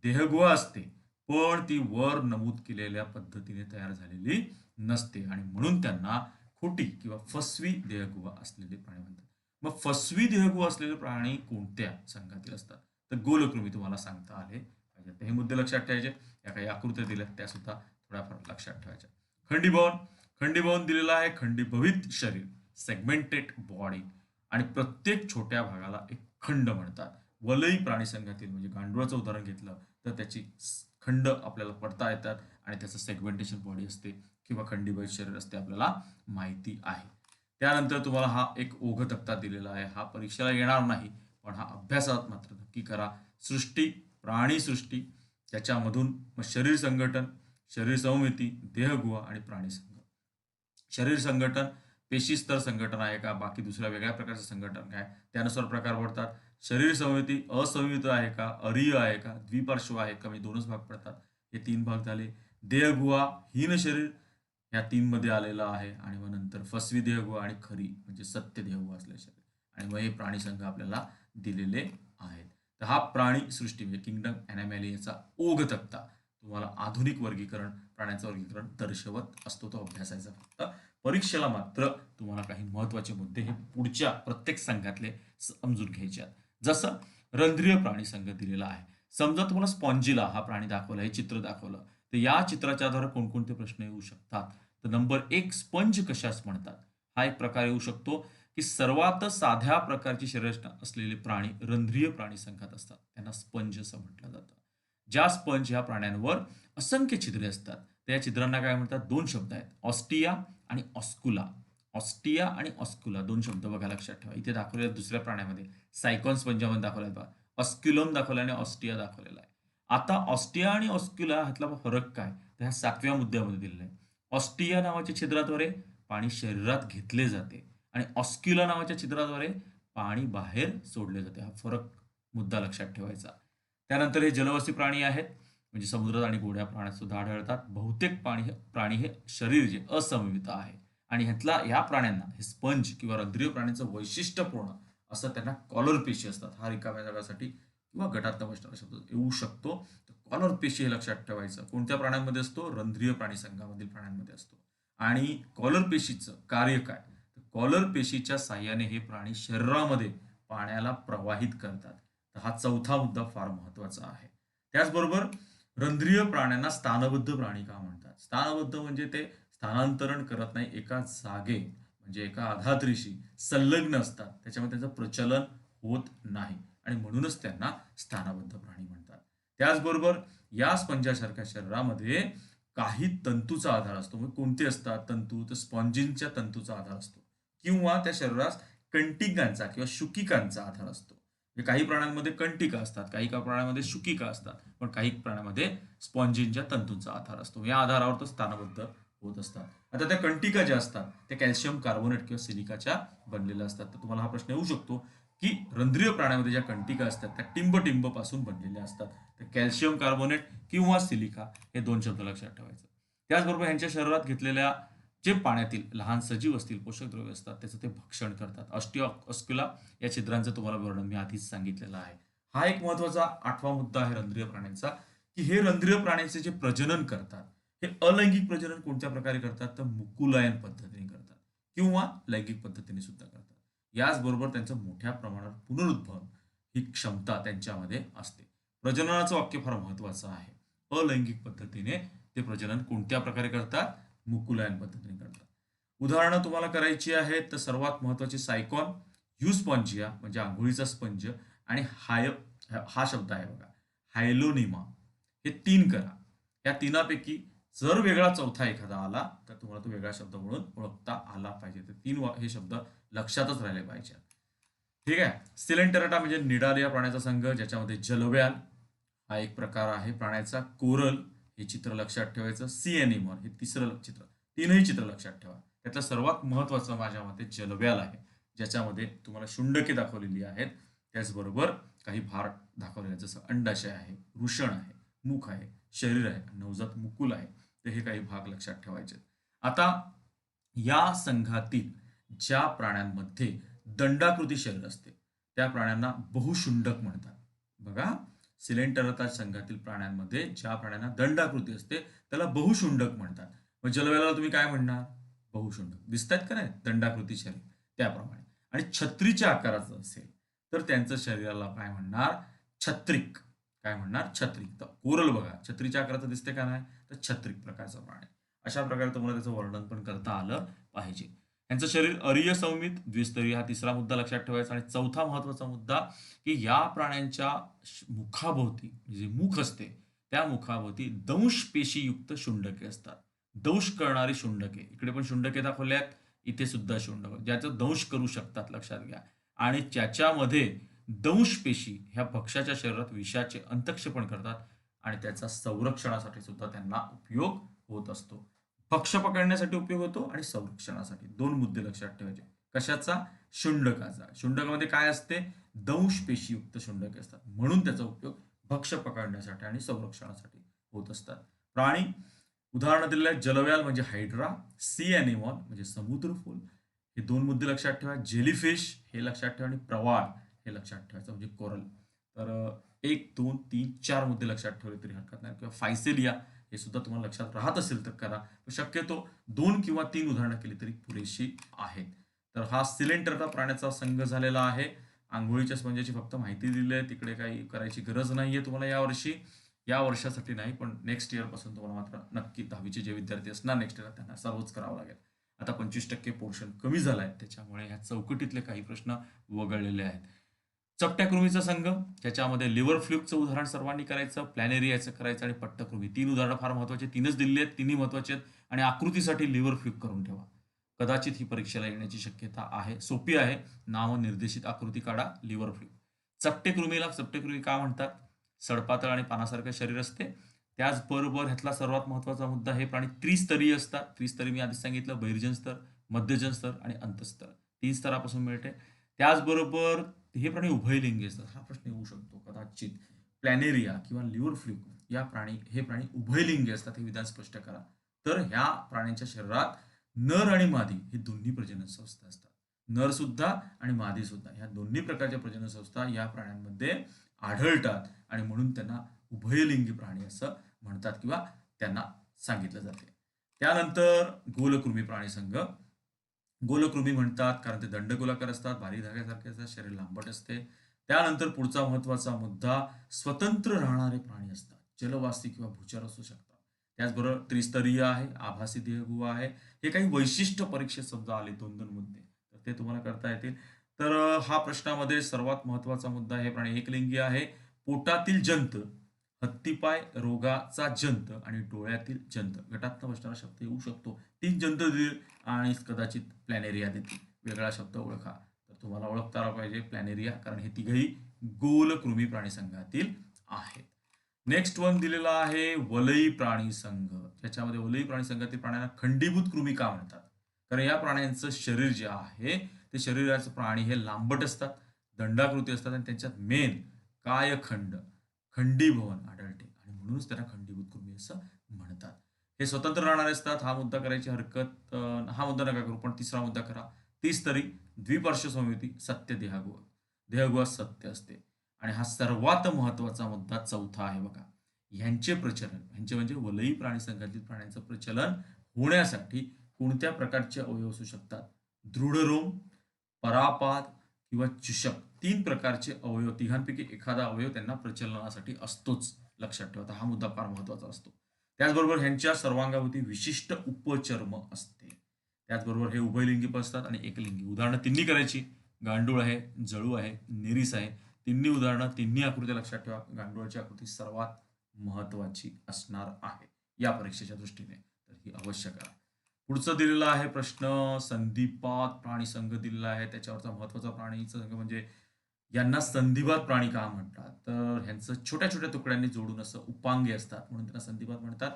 देहगुहा असते, पण ती वर नमूद केलेल्या पद्धतीने तयार झालेली नसते, आणि म्हणून त्यांना खोटी किंवा फसवी देहगुहा असलेले प्राणी म्हणतात. मग फसवी देहगुहा असलेले प्राणी कोणत्या संघातील असतात, तर गोलकृमी तुम्हाला सांगता आले पाहिजे. तर हे मुद्दे लक्षात ठेवायचे. या काही आकृत्या दिल्या त्या सुद्धा थोड्याफार लक्षात ठेवायच्या. खंडीभवन, खंडीभवन दिलेला आहे, खंडीभवित शरीर, सेगमेंटेड बॉडी, आणि प्रत्येक छोट्या भागाला एक खंड म्हणतात. वलयी प्राणी संघातील म्हणजे गांडुळाचं उदाहरण घेतलं तर त्याची खंड आपल्याला पडता येतात, आणि त्याचं सेगमेंटेशन बॉडी असते किंवा खंडीभवित शरीर असते, आपल्याला माहिती आहे. त्यानंतर तुम्हाला हा एक ओघ तक्ता दिलेला आहे. हा परीक्षेला येणार नाही, पण हा अभ्यासात मात्र नक्की करा. सृष्टी, प्राणी सृष्टी, त्याच्यामधून शरीर संघटन, शरीर सममिती, देहगुहा आणि प्राणी संघ. शरीर संघटन पेशी स्तर संघटन आहे का, बाकी दुसऱ्या वेगळ्या प्रकारचं संघटन काय, त्यानुसार प्रकार पडतात. शरीर सममिती असंमित आहे का, अरीय आहे का, द्विपार्श्व आहे का, म्हणजे दोनच भाग पडतात. हे 3 भाग झाले. देहगुहा हीन शरीर या 3 मध्ये आलेला आहे, आणि मग नंतर फसवी देहगुहा आणि खरी म्हणजे सत्य देहगुहा असले शरीर, आणि मग हे प्राणी संघ आपल्याला दिलेले आहेत. तर हा प्राणी सृष्टी म्हणजे किंगडम ॲनिमॅलियाचा ओघ तक्ता तुम्हाला आधुनिक वर्गीकरण, प्राण्यांचं वर्गीकरण दर्शवत असतो. तो अभ्यासायचा फक्त. परीक्षेला मात्र तुम्हाला काही महत्वाचे मुद्दे हे पुढच्या प्रत्येक संघातले समजून घ्यायचे आहेत. जसं रंध्रीय प्राणी संघ दिलेला आहे. समजा तुम्हाला स्पॉन्जिला हा प्राणी दाखवला, हे चित्र दाखवलं, तर या चित्राच्या आधारे कोणकोणते प्रश्न येऊ शकतात. तर नंबर 1, स्पंज कशास म्हणतात, हा एक प्रकार येऊ शकतो, की सर्वात साध्या प्रकारची शरीररचना असलेले प्राणी रंध्रीय प्राणी संघात असतात, त्यांना स्पंज असं म्हटलं जातं. ज्या स्पंज ह्या प्राण्यांवर असंख्य छिद्रे असतात, त्या छिद्रांना काय म्हणतात, 2 शब्द आहेत, ऑस्टिया आणि ऑस्कुला. ऑस्टिया आणि ऑस्कुला 2 शब्द बघा, लक्षात ठेवा. इथे दाखवलेल्या दुसऱ्या प्राण्यामध्ये सायकॉन स्पंजामध्ये दाखवला आहे, ऑस्क्युलम दाखवला आणि ऑस्टिया दाखवलेला आहे. आता ऑस्टिया आणि ऑस्क्युला ह्यातला फरक काय, तर ह्या 7व्या मुद्द्यामध्ये दिलेला आहे. ऑस्टिया नावाच्या छिद्राद्वारे पाणी शरीरात घेतले जाते, आणि ऑस्क्युला नावाच्या छिद्राद्वारे पाणी बाहेर सोडले जाते. हा फरक मुद्दा लक्षात ठेवायचा. त्यानंतर हे जलवासी प्राणी आहेत, म्हणजे समुद्रात आणि गोड्या प्राण्यात सुद्धा आढळतात. बहुतेक प्राणी हे शरीर जे असममित आहे, आणि ह्या प्राण्यांना हे स्पंज किंवा रंध्रीय प्राण्यांचं वैशिष्ट्यपूर्ण असं त्यांना कॉलर पेशी असतात. हा रिकाम्या जागासाठी किंवा गटात बसणारा शब्द येऊ शकतो. तर कॉलर पेशी हे लक्षात ठेवायचं. कोणत्या प्राण्यांमध्ये असतो, रंध्रीय प्राणी संघामधील प्राण्यांमध्ये असतो. आणि कॉलर पेशीचं कार्य काय, कॉलर पेशीच्या साह्याने हे प्राणी शरीरामध्ये पाण्याला प्रवाहित करतात. तर हा चौथा मुद्दा फार महत्वाचा आहे. त्याचबरोबर रंध्रीय प्राण्यांना स्थानबद्ध प्राणी का म्हणतात? स्थानबद्ध म्हणजे ते स्थानांतरण करत नाही, एका जागे म्हणजे एका आधात्रीशी संलग्न असतात. त्याच्यामुळे त्यांचं प्रचलन होत नाही आणि म्हणूनच त्यांना स्थानबद्ध प्राणी म्हणतात. त्याचबरोबर या स्पंजासारख्या शरीरामध्ये काही तंतूचा आधार असतो. मग कोणते असतात तंतू? तर स्पॉन्जिनच्या तंतूचा आधार असतो किंवा त्या शरीरास कंटिकांचा किंवा शुकिकांचा आधार असतो. म्हणजे काही प्राण्यांमध्ये कंटिका असतात, काही प्राण्यांमध्ये शुकिका असतात, पण काही प्राण्यांमध्ये स्पॉन्जिनच्या तंतूंचा आधार असतो. या आधारावर तो स्थानबद्ध होत असतात. आता त्या कंटिका ज्या असतात त्या कॅल्शियम कार्बोनेट किंवा सिलिकाच्या बनलेल्या असतात. तर तुम्हाला हा प्रश्न येऊ शकतो की रंध्रीय प्राण्यामध्ये ज्या कंटिका असतात त्या टिंब पासून बनलेल्या असतात. तर कॅल्शियम कार्बोनेट किंवा सिलिका हे दोन शब्द लक्षात ठेवायचे. त्याचबरोबर यांच्या शरीरात घेतलेल्या जे पाण्यातील लहान सजीव असतील, पोषक द्रव्य असतात, त्याचं ते भक्षण करतात. ऑस्टिओस्क्युला या छिद्रांचं तुम्हाला वर्णन मी आधीच सांगितलेलं आहे. हा एक महत्वाचा 8वा मुद्दा आहे रंध्रीय प्राण्यांचा, की हे रंध्रीय प्राण्यांचे जे प्रजनन करतात, हे अलैंगिक प्रजनन कोणत्या प्रकारे करतात? तर मुकुलायन पद्धतीने करतात किंवा लैंगिक पद्धतीने सुद्धा करतात. याचबरोबर त्यांचं मोठ्या प्रमाणात पुनरुत्भवन ही क्षमता त्यांच्यामध्ये असते. प्रजननाचं वाक्य फार महत्वाचं आहे. अलैंगिक पद्धतीने ते प्रजनन कोणत्या प्रकारे करतात? मुकुलायन पद्धतीने करतात. उदाहरणं तुम्हाला करायची आहेत तर सर्वात महत्वाची सायकॉन, ह्युस्पॉन्जिया म्हणजे आंघोळीचा स्पंज आणि हा शब्द आहे बघा, हायलोनिमा. हे 3 करा. या तीनापैकी जर वेगळा चौथा एखादा आला तर तुम्हाला तो वेगळा शब्द म्हणून ओळखता आला पाहिजे. तर 3 हे शब्द लक्षातच राहिले पाहिजे. ठीक आहे. सिलेंटेरेटा म्हणजे निडालिया प्राण्याचा संघ, ज्याच्यामध्ये जलव्याल हा एक प्रकार आहे प्राण्याचा. कोरल हे चित्र लक्षात ठेवायचं. सी एनिमल हे तिसरं चित्र. तीनही चित्र लक्षात ठेवा. त्यातलं सर्वात महत्वाचं माझ्या मते जलव्याल आहे, ज्याच्यामध्ये तुम्हाला शुंडके दाखवलेली आहेत. त्याचबरोबर काही भार दाखवलेले जसं अंडाशय आहे, वृषण आहे, मुख आहे, शरीर आहे, नवजात मुकुल आहे. तर हे काही भाग लक्षात ठेवायचे. आता या संघातील ज्या प्राण्यांमध्ये दंडाकृती शरीर असते त्या प्राण्यांना बहुशुंडक म्हणतात. बघा, सिलेंटेरेटा संघातील प्राण्यांमध्ये ज्या प्राण्यांना दंडाकृती असते त्याला बहुशुंडक म्हणतात. मग जलव्याला तुम्ही काय म्हणणार? बहुशुंडक. दिसतात का नाही दंडाकृती शरीर त्याप्रमाणे. आणि छत्रीच्या आकाराचं असेल तर त्यांचं शरीराला काय म्हणणार? छत्रिक. काय म्हणणार? छत्रिक. तर कोरल बघा छत्रीच्या आकाराचं दिसते का नाही? तर छत्रिक प्रकारचा प्राणी. अशा प्रकारे तुम्हाला त्याचं वर्णन पण करता आलं पाहिजे. यांचं शरीर अरिय संमित द्विस्तरीय हा तिसरा मुद्दा लक्षात ठेवायचा. आणि चौथा महत्वाचा मुद्दा की या प्राण्यांच्या मुखाभोवती जे मुख असते त्या मुखाभोवती दंश पेशीयुक्त शुंडके असतात. दंश करणारी शुंडके. इकडे पण शुंडके दाखवले आहेत, इथे सुद्धा शुंडक ज्याचं दंश करू शकतात लक्षात घ्या. आणि त्याच्यामध्ये दंश पेशी ह्या भक्ष्याच्या शरीरात विषाचे अंतक्षेपण करतात आणि त्याचा संरक्षणासाठी सुद्धा त्यांना उपयोग होत असतो. भक्ष्य पकडण्यासाठी उपयोग होतो आणि संरक्षणासाठी. 2 मुद्दे लक्षात ठेवायचे. कशाचा? शुंडकाचा. शुंडकामध्ये काय असते? दंश पेशीयुक्त शुंडके असतात, म्हणून त्याचा उपयोग भक्ष्य पकडण्यासाठी आणि संरक्षणासाठी होत असतात. प्राणी उदाहरण दिलेलं आहे. जलव्याल म्हणजे हायड्रा, सी एनिमॉल म्हणजे समुद्र फूल. हे 2 मुद्दे लक्षात ठेवा. जेलीफिश हे लक्षात ठेवा आणि प्रवाळ हे लक्षात ठेवायचं म्हणजे कोरल. तर 1, 2, 3, 4 मुद्दे लक्षात ठेवले तरी हरकत नाही. किंवा फायसेलिया हे सुद्धा तुम्हाला लक्षात राहत असेल तर करा. शक्यतो 2 किंवा 3 उदाहरणं केली तरी पुरेशी आहेत. तर हा सिलेंटेरेटा प्राण्याचा संघ झालेला आहे. आंघोळीच्या स्पंजाची फक्त माहिती दिली आहे. तिकडे काही करायची गरज नाहीये तुम्हाला यावर्षी. या वर्षासाठी नाही, पण नेक्स्ट इयर पासून तुम्हाला मात्र नक्की 10वीचे जे विद्यार्थी असणार नेक्स्ट इयरला त्यांना सर्वच करावं लागेल. आता 25% पोर्शन कमी झालाय, त्याच्यामुळे ह्या चौकटीतले काही प्रश्न वगळलेले आहेत. चपट्या कृमीचा संघ, त्याच्यामध्ये लिव्हर फ्लूकचं उदाहरण सर्वांनी करायचं, प्लॅनेरियाचं करायचं आणि पट्टकृमी. 3 उदाहरणं फार महत्वाची. 3च दिलेली आहेत, 3ही महत्वाची आहेत. आणि आकृतीसाठी लिव्हर फ्लूक करून ठेवा. कदाचित ही परीक्षेला येण्याची शक्यता आहे. सोपी आहे. नामनिर्देशित आकृती काढा. Liver fluke. चपटेकृमीला चपटेकृमी का म्हणतात? सडपातळ आणि पानासारखं शरीर असते. त्याचबरोबर ह्यातला सर्वात महत्वाचा मुद्दा, हे प्राणी त्रिस्तरीय असतात. त्रिस्तरीय मी आधी सांगितलं, बहिर्जन स्तर, मध्यजन स्तर आणि अंतस्तर. 3 स्तरापासून मिळते. त्याचबरोबर हे प्राणी उभयलिंगी असतात. हा प्रश्न येऊ शकतो कदाचित. प्लॅनेरिया किंवा लिव्हर फ्लूक हे प्राणी उभयलिंगी असतात, हे विधान स्पष्ट करा. तर ह्या प्राण्यांच्या शरीरात नर आणि मादी हे दोन्ही प्रजनन संस्था असतात. नर सुद्धा आणि मादी सुद्धा ह्या दोन्ही प्रकारच्या प्रजनन संस्था या प्राण्यांमध्ये आढळतात आणि म्हणून त्यांना उभयलिंगी प्राणी असं म्हणतात किंवा त्यांना सांगितलं जाते. त्यानंतर गोलकृमी प्राणी संघ. गोलकृमी म्हणतात कारण ते दंडगोलाकार असतात, बारीक धाग्यासारखे असतात, शरीर लांबट असते. त्यानंतर पुढचा महत्वाचा मुद्दा, स्वतंत्र राहणारे प्राणी असतात. जलवासी किंवा भूचर असू शकतात. त्याचबरोबर त्रिस्तरीय आहे, आभासी देहगुहा आहे. हे काही वैशिष्ट्य परीक्षेत समजा आले 2-2 मुद्दे, तर ते तुम्हाला करता येतील. तर हा प्रश्नामध्ये सर्वात महत्वाचा मुद्दा, हे प्राणी एकलिंगी आहे. पोटातील जंत, हत्तीपाय रोगाचा जंत आणि डोळ्यातील जंत. गटातनं बसणारा शब्द येऊ शकतो. 3 जंत दिले आणि कदाचित प्लॅनेरिया देतील. वेगळा शब्द ओळखा. तर तुम्हाला ओळखता आला पाहिजे प्लॅनेरिया, कारण हे तिघही गोलकृमी प्राणी संघातील आहेत. नेक्स्ट वन दिलेला आहे वलयी प्राणी संघ. ज्याच्यामध्ये वलयी प्राणी संघातील प्राण्यांना खंडीभूत कृमी का म्हणतात? कारण या प्राण्यांचं शरीर जे आहे ते शरीराचं प्राणी हे लांबट असतात, दंडाकृती असतात आणि त्यांच्यात मेन कायखंड, खंडीभवन आढळते आणि म्हणूनच त्यांना खंडीभूत कृमी असं म्हणतात. हे स्वतंत्र राहणारे असतात. हा मुद्दा करायची हरकत, हा मुद्दा नका करू, पण तिसरा मुद्दा करा. तीच तरी द्विपार्श्व संयुती, सत्य देहगुहा. देहगुहा सत्य असते. आणि हा सर्वात महत्वाचा मुद्दा चौथा आहे बघा. ह्यांचे प्रचलन, ह्यांचे म्हणजे वलयी प्राणी संघातील प्राण्यांचं प्रचलन होण्यासाठी कोणत्या प्रकारचे अवयव असू शकतात? दृढरोम, परापाद किंवा चुषक. 3 प्रकारचे अवयव, तिघांपैकी एखादा अवयव त्यांना प्रचलनासाठी असतोच. लक्षात ठेवा, हा मुद्दा फार महत्वाचा असतो. त्याचबरोबर ह्यांच्या सर्वांगाभोवती विशिष्ट उपचर्म असते. त्याचबरोबर हे उभयलिंगी पण असतात आणि एकलिंगी. उदाहरणं तिन्ही करायची. गांडूळ आहे, जळू आहे, निरीस आहे. तिन्ही उदाहरणं, तिन्ही आकृत्या लक्षात ठेवा. गांडूळाची आकृती सर्वात महत्वाची असणार आहे या परीक्षेच्या दृष्टीने, तर ही अवश्य करा. पुढचं दिलेलं आहे प्रश्न, संधिपात प्राणी संघ दिलेला आहे. त्याच्यावरचा महत्वाचा प्राणीचा संघ म्हणजे यांना संधिपात प्राणी का म्हणतात? तर ह्यांचं छोट्या छोट्या तुकड्यांनी जोडून असं उपांगी असतात, म्हणून त्यांना संधिपात म्हणतात.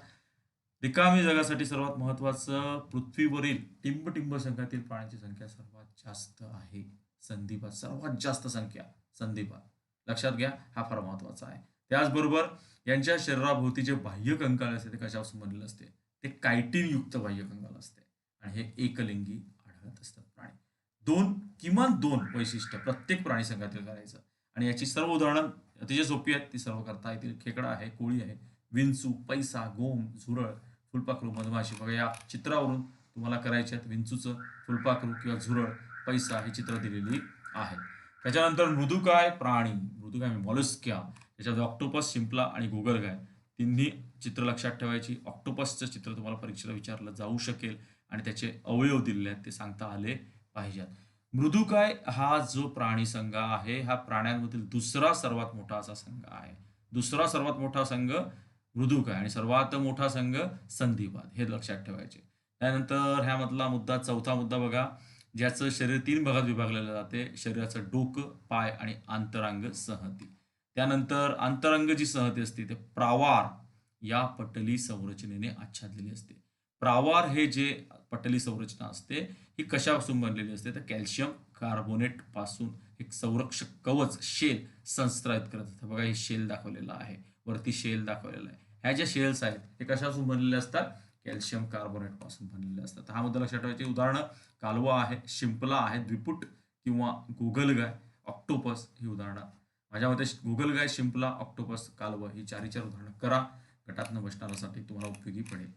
रिकामी जगासाठी सर्वात महत्वाचं, पृथ्वीवरील टिंब संघातील प्राण्यांची संख्या सर्वात जास्त आहे. संधिपात सर्वात जास्त संख्या संधिपात. लक्षात घ्या, हा फार महत्वाचा आहे. त्याचबरोबर यांच्या शरीराभोवती जे बाह्य कंकाळ असते ते कशापासून बनलेलं असते? ते कायटिन युक्त बाह्य कंकाळ असते आणि हे एकलिंगी आढळत असतात प्राणी. किमान दोन वैशिष्ट्य प्रत्येक प्राणी संघातील करायचं आणि याची सर्व उदाहरणं अतिशय सोपी आहेत, ती सर्व करता येतील. खेकडा आहे, कोळी आहे, विंचू, पैसा, गोम, झुरळ, फुलपाखरू, मधमाशी. बघा या चित्रावरून तुम्हाला करायचे आहेत. विंचूचं, फुलपाखरू किंवा झुरळ, पैसा ही चित्र दिलेली आहेत. त्याच्यानंतर मृदुकाय प्राणी, मृदुकाय मॉलस्क्या, त्याच्यामध्ये ऑक्टोपस, शिंपला आणि गोगलगाय तिन्ही चित्र लक्षात ठेवायची. ऑक्टोपसचं चित्र तुम्हाला परीक्षेला विचारलं जाऊ शकेल आणि त्याचे अवयव दिलेले आहेत ते सांगता आले पाहिजेत. मृदुकाय हा जो प्राणी संघ आहे, हा प्राण्यांमधील दुसरा सर्वात मोठा असा संघ आहे. दुसरा सर्वात मोठा संघ मृदुकाय आणि सर्वात मोठा संघ संधिपात, हे लक्षात ठेवायचे. त्यानंतर ह्यामधला मुद्दा, चौथा मुद्दा बघा, ज्याचं शरीर 3 भागात विभागलेलं जाते. शरीराचं डोकं, पाय आणि आंतरांग संहती. त्यानंतर आंतरांग जी संहती असते ते प्रावार या पटली संरचनेने आच्छादलेली असते. प्रावार हे जे पटली संरचना असते ही कशापासून बनलेली असते? तर कॅल्शियम कार्बोनेट पासून एक संरक्षक कवच, शेल संस्त्रावित करत असतं. बघा हे शेल दाखवलेलं आहे, वरती शेल दाखवलेला आहे. ह्या ज्या शेल्स आहेत हे कशापासून बनलेले असतात? कॅल्शियम कार्बोनेट पासून बनलेले असतात. हा मुद्दा लक्षात ठेवायचे. उदाहरणं, कालवा आहे, शिंपला आहे, द्विपुट किंवा गोगलगाय, ऑक्टोपस ही उदाहरणं. माझ्या मते गोगलगाय, शिंपला, ऑक्टोपस, कालवा ही 4 उदाहरणं करा. गटातनं बसणाऱ्यासाठी तुम्हाला उपयोगी पडेल.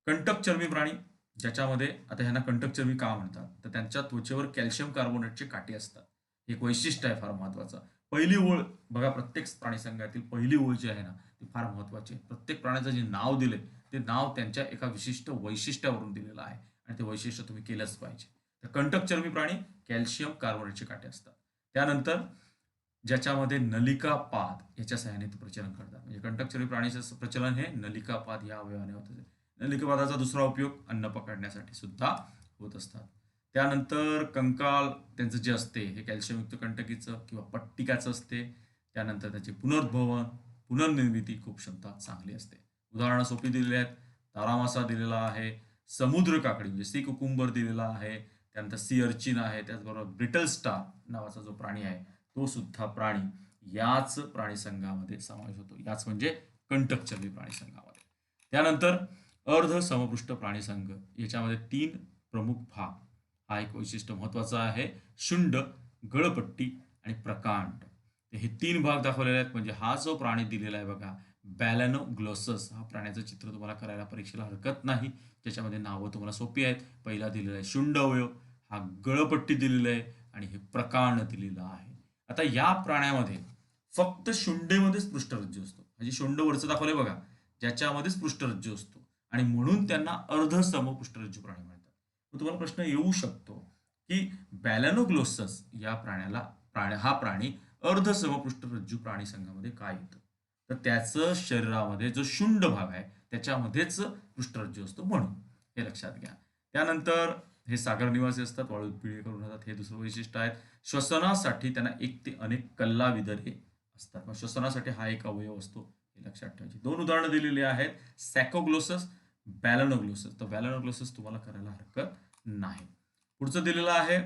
कंटक चर्मी प्राणी, ज्याच्यामध्ये आता ह्यांना कंटक चर्मी का म्हणतात? तर त्यांच्या त्वचेवर कॅल्शियम कार्बोनेटचे काटे असतात. एक वैशिष्ट्य आहे फार महत्वाचं. पहिली ओळ बघा, प्रत्येक प्राणी संघातील पहिली ओळ जी आहे ना ती फार महत्वाची आहे. प्रत्येक प्राण्याचं जे नाव दिले ते नाव त्यांच्या एका विशिष्ट वैशिष्ट्यावरून दिलेलं आहे आणि ते वैशिष्ट्य तुम्ही केलंच पाहिजे. तर कंटक चर्मी प्राणी कॅल्शियम कार्बोनेटचे काटे असतात. त्यानंतर ज्याच्यामध्ये नलिकापाद याच्या सहाय्याने ते प्रचलन करतात. म्हणजे कंटक चर्मी प्राणीचं प्रचलन हे नलिकापाद या अवयवाने होतं. नलिकापादाचा दुसरा उपयोग अन्न पकडण्यासाठी सुद्धा होत असतात. त्यानंतर कंकाल त्यांचं जे असते हे कॅल्शियमयुक्त कंटकीचं किंवा पट्टिकाचं असते. त्यानंतर त्याचे पुनर्भवन, पुनर्निर्मिती खूप क्षमता चांगली असते. उदाहरणं सोपी दिलेली आहेत. तारामासा दिलेला आहे, समुद्र काकडी म्हणजे सी कुकुंबर दिलेला आहे, त्यानंतर सी अर्चिन आहे, त्याचबरोबर ब्रिटल स्टार नावाचा जो प्राणी आहे तो सुद्धा प्राणी याच प्राणी संघामध्ये समावेश होतो. याच म्हणजे कंटक चर्मी प्राणी संघामध्ये. त्यानंतर अर्ध समपृष्ठ प्राणी संघ, याच्यामध्ये 3 प्रमुख भाग. हा एक वैशिष्ट्य महत्वाचा आहे. शुंड, गळपट्टी आणि प्रकांड, हे 3 भाग दाखवलेले आहेत. म्हणजे हा जो प्राणी दिलेला आहे बघा, बॅलॅनोग्लोसस, हा प्राण्याचं चित्र तुम्हाला करायला परीक्षेला हरकत नाही. त्याच्यामध्ये नावं तुम्हाला सोपी आहेत. पहिला दिलेला आहे शुंड अवयव, हा गळपट्टी दिलेला आहे आणि हे प्रकांड दिलेलं आहे. आता या प्राण्यामध्ये फक्त शुंडेमध्येच पृष्ठरज्जू असतो. म्हणजे शुंड वरचं दाखवलंय बघा, ज्याच्यामध्येच पृष्ठरज्जू असतो आणि म्हणून त्यांना अर्धसम पृष्ठरज्जू प्राणी म्हणतात. मग तुम्हाला प्रश्न येऊ शकतो की बॅलॅनोग्लोसस या हा प्राणी अर्धसम पृष्ठरज्जू प्राणी संघामध्ये काय येतो? तर त्याचं शरीरामध्ये जो शुंड भाग आहे त्याच्यामध्येच पृष्ठरज्जू असतो म्हणून हे लक्षात घ्या. त्यानंतर हे सागर निवासी असतात, वाळूत पिळे करून राहतात, हे दुसरं वैशिष्ट्य आहे. श्वसनासाठी त्यांना एक ते अनेक कल्लाविदरे असतात. मग श्वसनासाठी हा एक अवयव असतो, हे लक्षात ठेवायचे. 2 उदाहरणं दिलेली आहेत, सॅकोग्लोसस, बॅलॅनोग्लोसस. तर बॅलॅनोग्लोसस तुम्हाला करायला हरकत नाही. पुढचं दिलेलं आहे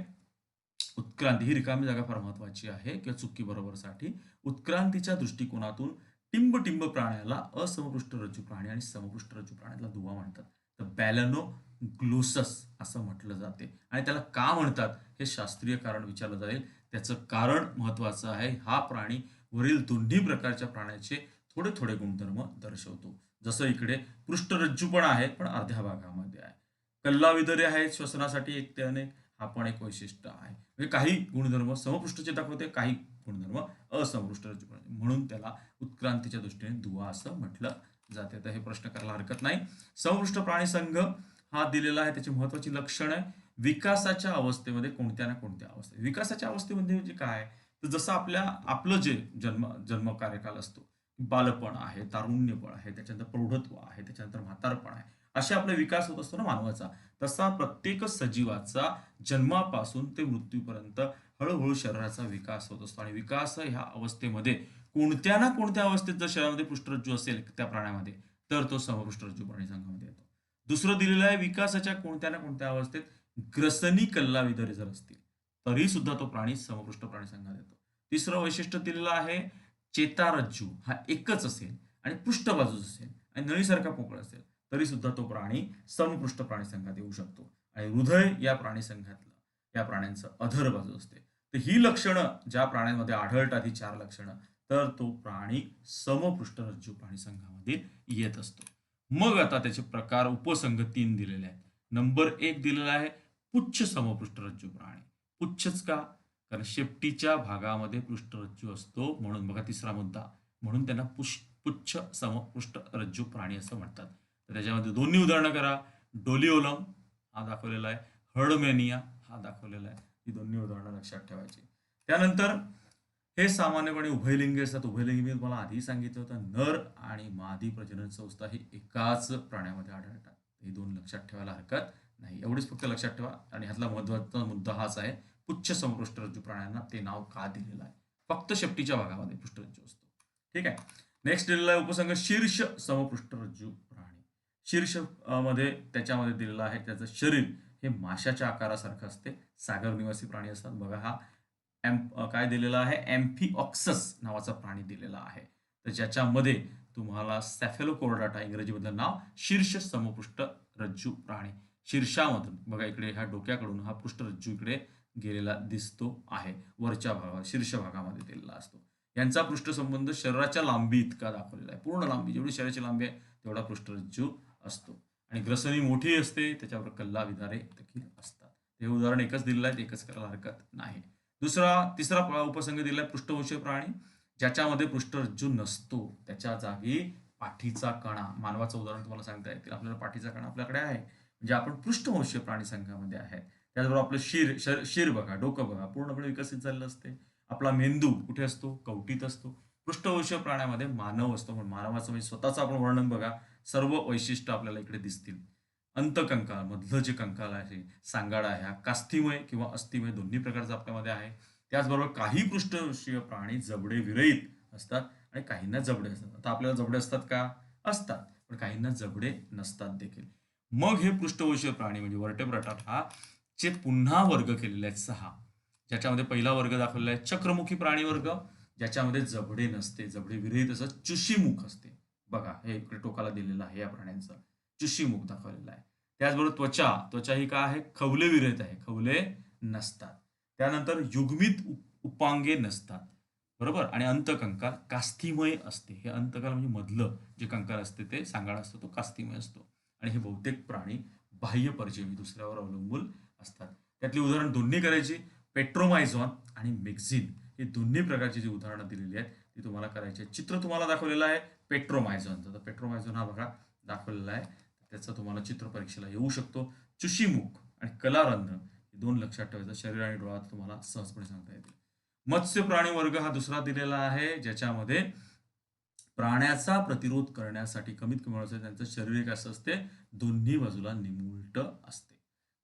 उत्क्रांती. ही रिकामी जागा फार महत्वाची आहे किंवा चुकी बरोबरसाठी. उत्क्रांतीच्या दृष्टिकोनातून टिंब प्राण्याला असमपृष्ठरज्जू प्राणी आणि समपृष्ठरज्जू प्राण्याला दुवा म्हणतात. तर बॅलॅनोग्लोसस असं म्हटलं जाते आणि त्याला का म्हणतात हे शास्त्रीय कारण विचारलं जाईल. त्याचं कारण महत्वाचं आहे. हा प्राणी वरील दोन्ही प्रकारच्या प्राण्याचे थोडे थोडे गुणधर्म दर्शवतो. जसं इकडे पृष्ठरज्जू पण आहे, पण अर्ध्या भागामध्ये आहे. कल्लाविदरे आहेत श्वसनासाठी एक ते अनेक, हा पण एक वैशिष्ट्य आहे. म्हणजे काही गुणधर्म समपृष्ठचे दाखवते, काही गुणधर्म असमपृष्ठचे, म्हणून त्याला उत्क्रांतीच्या दृष्टीने दुवा असं म्हटलं जाते. तर हे प्रश्न करायला हरकत नाही. समपृष्ठ प्राणी संघ हा दिलेला आहे. त्याची महत्वाची लक्षण आहे. विकासाच्या अवस्थेमध्ये कोणत्या ना कोणत्या अवस्थेत, विकासाच्या अवस्थेमध्ये म्हणजे काय, तर जसं आपलं जे जन्म कार्यकाल असतो, बालपण आहे, तारुण्यपण आहे, त्याच्यानंतर प्रौढत्व आहे, त्याच्यानंतर म्हातारपण आहे, असे आपला विकास होत असतो ना मानवाचा. तसा प्रत्येक सजीवाचा जन्मापासून ते मृत्यूपर्यंत हळूहळू शरीराचा विकास होत असतो आणि विकास ह्या अवस्थेमध्ये कोणत्या ना कोणत्या अवस्थेत जर शरीरामध्ये पृष्ठरज्जू असेल त्या प्राण्यामध्ये, तर तो समपृष्ठरज्जू प्राणी संघामध्ये येतो. दुसरं दिलेलं आहे विकासाच्या कोणत्या ना कोणत्या अवस्थेत ग्रसनी कल्लाविदरे जर असतील तरी सुद्धा तो प्राणी समपृष्ठ प्राणी संघात येतो. तिसरं वैशिष्ट्य दिलेलं आहे चेतारज्जू हा एकच असेल आणि पृष्ठबाजूच असेल आणि नळीसारखा पोकळ असेल तरी सुद्धा तो प्राणी समपृष्ठ प्राणी संघात येऊ शकतो. आणि हृदय या प्राणी संघातलं या प्राण्यांचं अधर बाजू असते. तर ही लक्षणं ज्या प्राण्यांमध्ये आढळतात, ही 4 लक्षणं, तर तो प्राणी समपृष्ठरज्जू प्राणी संघामध्ये येत असतो. मग आता त्याचे प्रकार उपसंघ 3 दिलेले आहेत. नंबर 1 दिलेला आहे पुच्छ समपृष्ठरज्जू प्राणी. पुच्छच का? कारण शेपटीच्या भागामध्ये पृष्ठरज्जू असतो म्हणून. बघा तिसरा मुद्दा, म्हणून त्यांना पुच्छ समपृष्ठरज्जू प्राणी असं म्हणतात. तर त्याच्यामध्ये दोन्ही उदाहरणं करा. डोलिओलम हा दाखवलेला आहे, हर्डमेनिया हा दाखवलेला आहे. ही दोन्ही उदाहरणं लक्षात ठेवायची. त्यानंतर हे सामान्यपणे उभयलिंगी असतात. उभयलिंगी मी तुम्हाला आधी सांगितलं होतं, नर आणि मादी प्रजनन संस्था ही एकाच प्राण्यामध्ये आढळतात. हे 2 लक्षात ठेवायला हरकत नाही. एवढीच फक्त लक्षात ठेवा. आणि ह्यातला महत्वाचा मुद्दा हाच आहे, पुच्छ समपृष्ठरज्जू प्राण्यांना ते नाव का दिलेलं आहे. फक्त शेपटीच्या भागामध्ये पृष्ठरज्जू असतो. ठीक आहे. नेक्स्ट दिलेला आहे उपसंघ शीर्ष समपृष्ठरज्जू प्राणी. शीर्ष मध्ये त्याच्यामध्ये दिलेलं आहे त्याचं शरीर हे माशाच्या आकारासारखं असते. सागर निवासी प्राणी असतात. बघा हा काय दिलेला आहे, एम्फिऑक्सस नावाचा प्राणी दिलेला आहे. तर ज्याच्यामध्ये तुम्हाला सॅफेलोकोर्डाटा इंग्रजीमधलं नाव शीर्ष समपृष्ठ रज्जू प्राणी. शीर्षामधून बघा इकडे ह्या डोक्याकडून हा पृष्ठरज्जू इकडे गेलेला दिसतो आहे. वरच्या भागात शीर्ष भागामध्ये दिलेला असतो. यांचा पृष्ठसंबंध शरीराच्या लांबी इतका दाखवलेला आहे. पूर्ण लांबी जेवढी शरीराची लांबी आहे तेवढा पृष्ठरज्जू असतो आणि ग्रसनी मोठी असते, त्याच्यावर कल्ला विदारे देखील असतात. हे उदाहरण एकच दिलेलं आहे, एकच करायला हरकत नाही. तिसरा उपसंघ दिलाय पृष्ठवंशीय प्राणी, ज्याच्यामध्ये पृष्ठरज्जू नसतो. त्याच्या जागी पाठीचा कणा. मानवाचं उदाहरण तुम्हाला सांगता येतील. आपल्याला पाठीचा कणा आपल्याकडे आहे, म्हणजे आपण पृष्ठवंशीय प्राणी संघामध्ये आहे. त्याचबरोबर आपलं शिर बघा, डोकं बघा, पूर्णपणे विकसित झालेलं असते. आपला मेंदू कुठे असतो? कवटीत असतो. पृष्ठवंशीय प्राण्यामध्ये मानव असतो. पण मानवाचं म्हणजे स्वतःचं आपण वर्णन बघा, सर्व वैशिष्ट्य आपल्याला इकडे दिसतील. अंतकंकाल मधलं जे कंकाल आहे, सांगाडा आहे, हा कास्थिमय किंवा अस्थिमय दोन्ही प्रकारचा आपल्यामध्ये आहे. त्याचबरोबर काही पृष्ठवंशीय प्राणी जबडे विरहित असतात आणि काहींना जबडे असतात. आता आपल्याला जबडे असतात का? असतात, पण काहींना जबडे नसतात देखील. मग हे पृष्ठवंशीय प्राणी म्हणजे वर्टेब्राटा हा चे पुन्हा वर्ग केलेले आहेत 6, ज्याच्यामध्ये पहिला वर्ग दाखवलेला आहे चक्रमुखी प्राणी वर्ग, ज्याच्यामध्ये जबडे नसते, जबडे विरहित असं चुशीमुख असते. बघा हे इकडे टोकाला दिलेलं आहे या प्राण्यांचं, चुशीमुख दाखवलेलं आहे. त्याचबरोबर त्वचा ही काय आहे? खवले विरहित आहे, खवले नसतात. त्यानंतर युग्मित उपांगे नसतात, बरोबर. आणि अंतकंकाल कास्थिमय असते. हे अंतकाल म्हणजे मधलं जे कंकाल असते ते सांगाडा असतो, तो कास्थिमय असतो. आणि हे बहुतेक प्राणी बाह्य परजीवी दुसऱ्यावर अवलंबून असतात. त्यातली उदाहरण दोन्ही करायची. पेट्रोमायझॉन आणि मेक्झिन ही दोन्ही प्रकारची जी उदाहरणं दिलेली आहेत ती तुम्हाला करायची आहेत. चित्र तुम्हाला दाखवलेलं आहे पेट्रोमायझॉनचं. तर पेट्रोमायझॉन हा बघा दाखवलेला आहे. त्याचं तुम्हाला चित्र परीक्षेला येऊ शकतो. चुशीमुख आणि कलारंध्र हे दोन लक्षात ठेवायचं. शरीर आणि डोळा तुम्हाला सहजपणे सांगता येतील. मत्स्य प्राणी वर्ग हा दुसरा दिलेला आहे, ज्याच्यामध्ये प्राण्याचा प्रतिरोध करण्यासाठी कमीत कमी वेळेस त्यांचं शरीर एक असं असते, दोन्ही बाजूला निमुळत असते.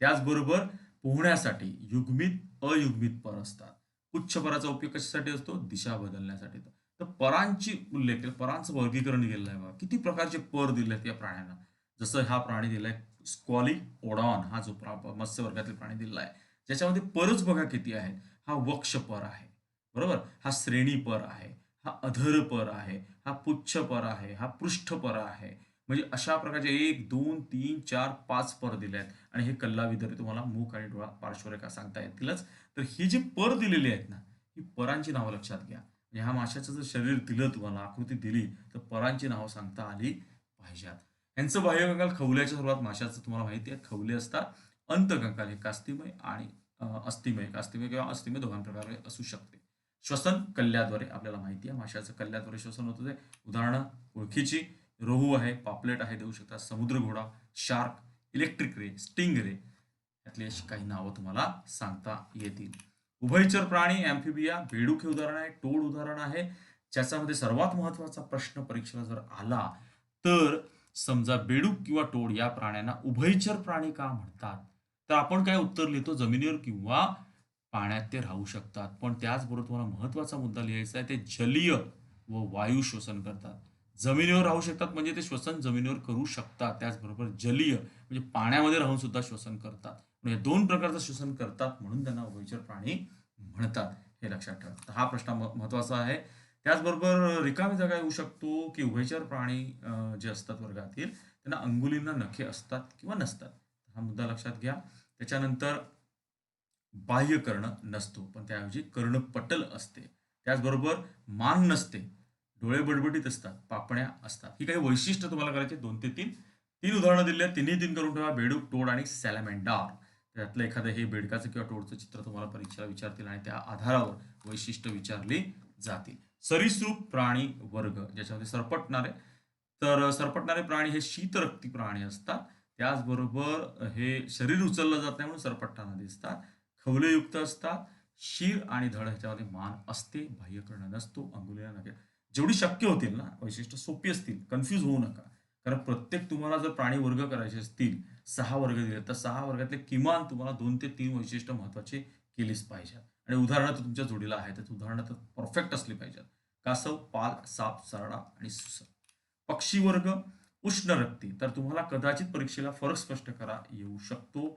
त्याचबरोबर पोहण्यासाठी युग्मित अयुग्मित पर असतात. पुच्छपराचा उपयोग कशासाठी असतो? दिशा बदलण्यासाठी. तर परांची उल्लेख परांचं वर्गीकरण केलेलं आहे बघा. किती प्रकारचे पर दिले आहेत या प्राण्यांना. जसं हा प्राणी दिलाय स्क्वॅलिओडॉन, हा जो मत्स्य वर्गातील प्राणी दिलेला आहे, ज्याच्यामध्ये परच बघा किती आहेत. हा वक्ष पर आहे, बरोबर. हा श्रेणी पर आहे, हा अधर पर आहे, हा पुच्छ पर आहे, हा पृष्ठ पर आहे. म्हणजे अशा प्रकारचे 1 2 3 4 5 पर दिले आहेत. आणि हे कल्लाविदरे तुम्हाला मुख आणि डोळा पार्श्वरेखा सांगता येतीलच. तर ही जी पर दिलेली आहेत ना, ही परांची नावं लक्षात घ्या. म्हणजे ह्या माशाचं जर शरीर दिलं तुम्हाला, आकृती दिली, तर परांची नावं सांगता आली पाहिजेत. यांचं बाह्यकंकाल खवल्याच्या सर्वात माशाचं तुम्हाला माहिती आहे, खवले असतात. अंतकंकाल हे कास्तिमय आणि अस्थिमय, कास्तिमय किंवा अस्थिमय दोघां प्रकारे असू शकते. श्वसन कल्ल्याद्वारे आपल्याला माहिती आहे माशाचं कल्ल्याद्वारे श्वसन होतं. ते उदाहरणं ओळखीची. रोहू आहे, पापलेट आहे देऊ शकता, समुद्र घोडा, शार्क, इलेक्ट्रिक रे, स्टिंग रे, यातली अशी काही नावं तुम्हाला सांगता येतील. उभयचर प्राणी अॅम्फिबिया, बेडूक हे उदाहरण आहे, टोड उदाहरण आहे. ज्याच्यामध्ये सर्वात महत्वाचा प्रश्न परीक्षेला जर आला तर समजा बेडूक किंवा टोड या प्राण्यांना उभयचर प्राणी का म्हणतात, तर आपण काय उत्तर लिहितो? जमिनीवर किंवा पाण्यात ते राहू शकतात. पण त्याचबरोबर तुम्हाला महत्वाचा मुद्दा लिहायचा आहे, ते जलीय व वायू श्वसन करतात. जमिनीवर राहू शकतात म्हणजे ते श्वसन जमिनीवर करू शकतात. त्याचबरोबर जलीय म्हणजे पाण्यामध्ये राहून सुद्धा श्वसन करतात. म्हणजे दोन प्रकारचं श्वसन करतात, म्हणून त्यांना उभयचर प्राणी म्हणतात. हे लक्षात ठेवा. तर हा प्रश्न महत्वाचा आहे. त्याचबरोबर रिकामी जागा येऊ शकतो की उभयचर प्राणी जे असतात वर्गातील त्यांना अंगुलींना नखे असतात किंवा नसतात. हा मुद्दा लक्षात घ्या. त्याच्यानंतर बाह्य कर्ण नसतो, पण त्याऐवजी कर्णपटल असते. त्याचबरोबर मान नसते, डोळे बडबडीत असतात, पापण्या असतात. ही काही वैशिष्ट्य तुम्हाला करायची 2 ते 3 उदाहरणं दिली आहेत. तिन्ही 3 करून ठेवा. बेडूक, टोड आणि सॅलमेंडार. त्यातलं एखादं हे बेडकाचं किंवा टोडचं चित्र तुम्हाला परीक्षेला विचारतील आणि त्या आधारावर वैशिष्ट्य विचारली जातील. सरीसृप प्राणी वर्ग, ज्याच्यामध्ये सरपटणारे. तर सरपटणारे प्राणी हे शीतरक्ती प्राणी असतात. त्याचबरोबर हे शरीर उचललं जात नाही म्हणून सरपटताना दिसतात. खवलेयुक्त असतात. शिर आणि धड ह्याच्यामध्ये मान असते, बाह्यकर्ण नसतो, अंगुलीला नखे. जेवढी शक्य होतील ना वैशिष्ट्य सोपी असतील, कन्फ्यूज होऊ नका. कारण प्रत्येक तुम्हाला जर प्राणी वर्ग करायचे असतील, 6 वर्ग दिले तर 6 वर्गातले किमान तुम्हाला 2 ते 3 वैशिष्ट्य महत्वाचे केलीच पाहिजेत. आणि उदाहरणं तर तुमच्या जोडीला आहेत, उदाहरणं तर परफेक्ट असली पाहिजेत. कासव, पाल, साप, सरडा आणि सुसर. पक्षी वर्ग उष्ण रक्ती, तर तुम्हाला कदाचित परीक्षेला फरक स्पष्ट करा येऊ शकतो.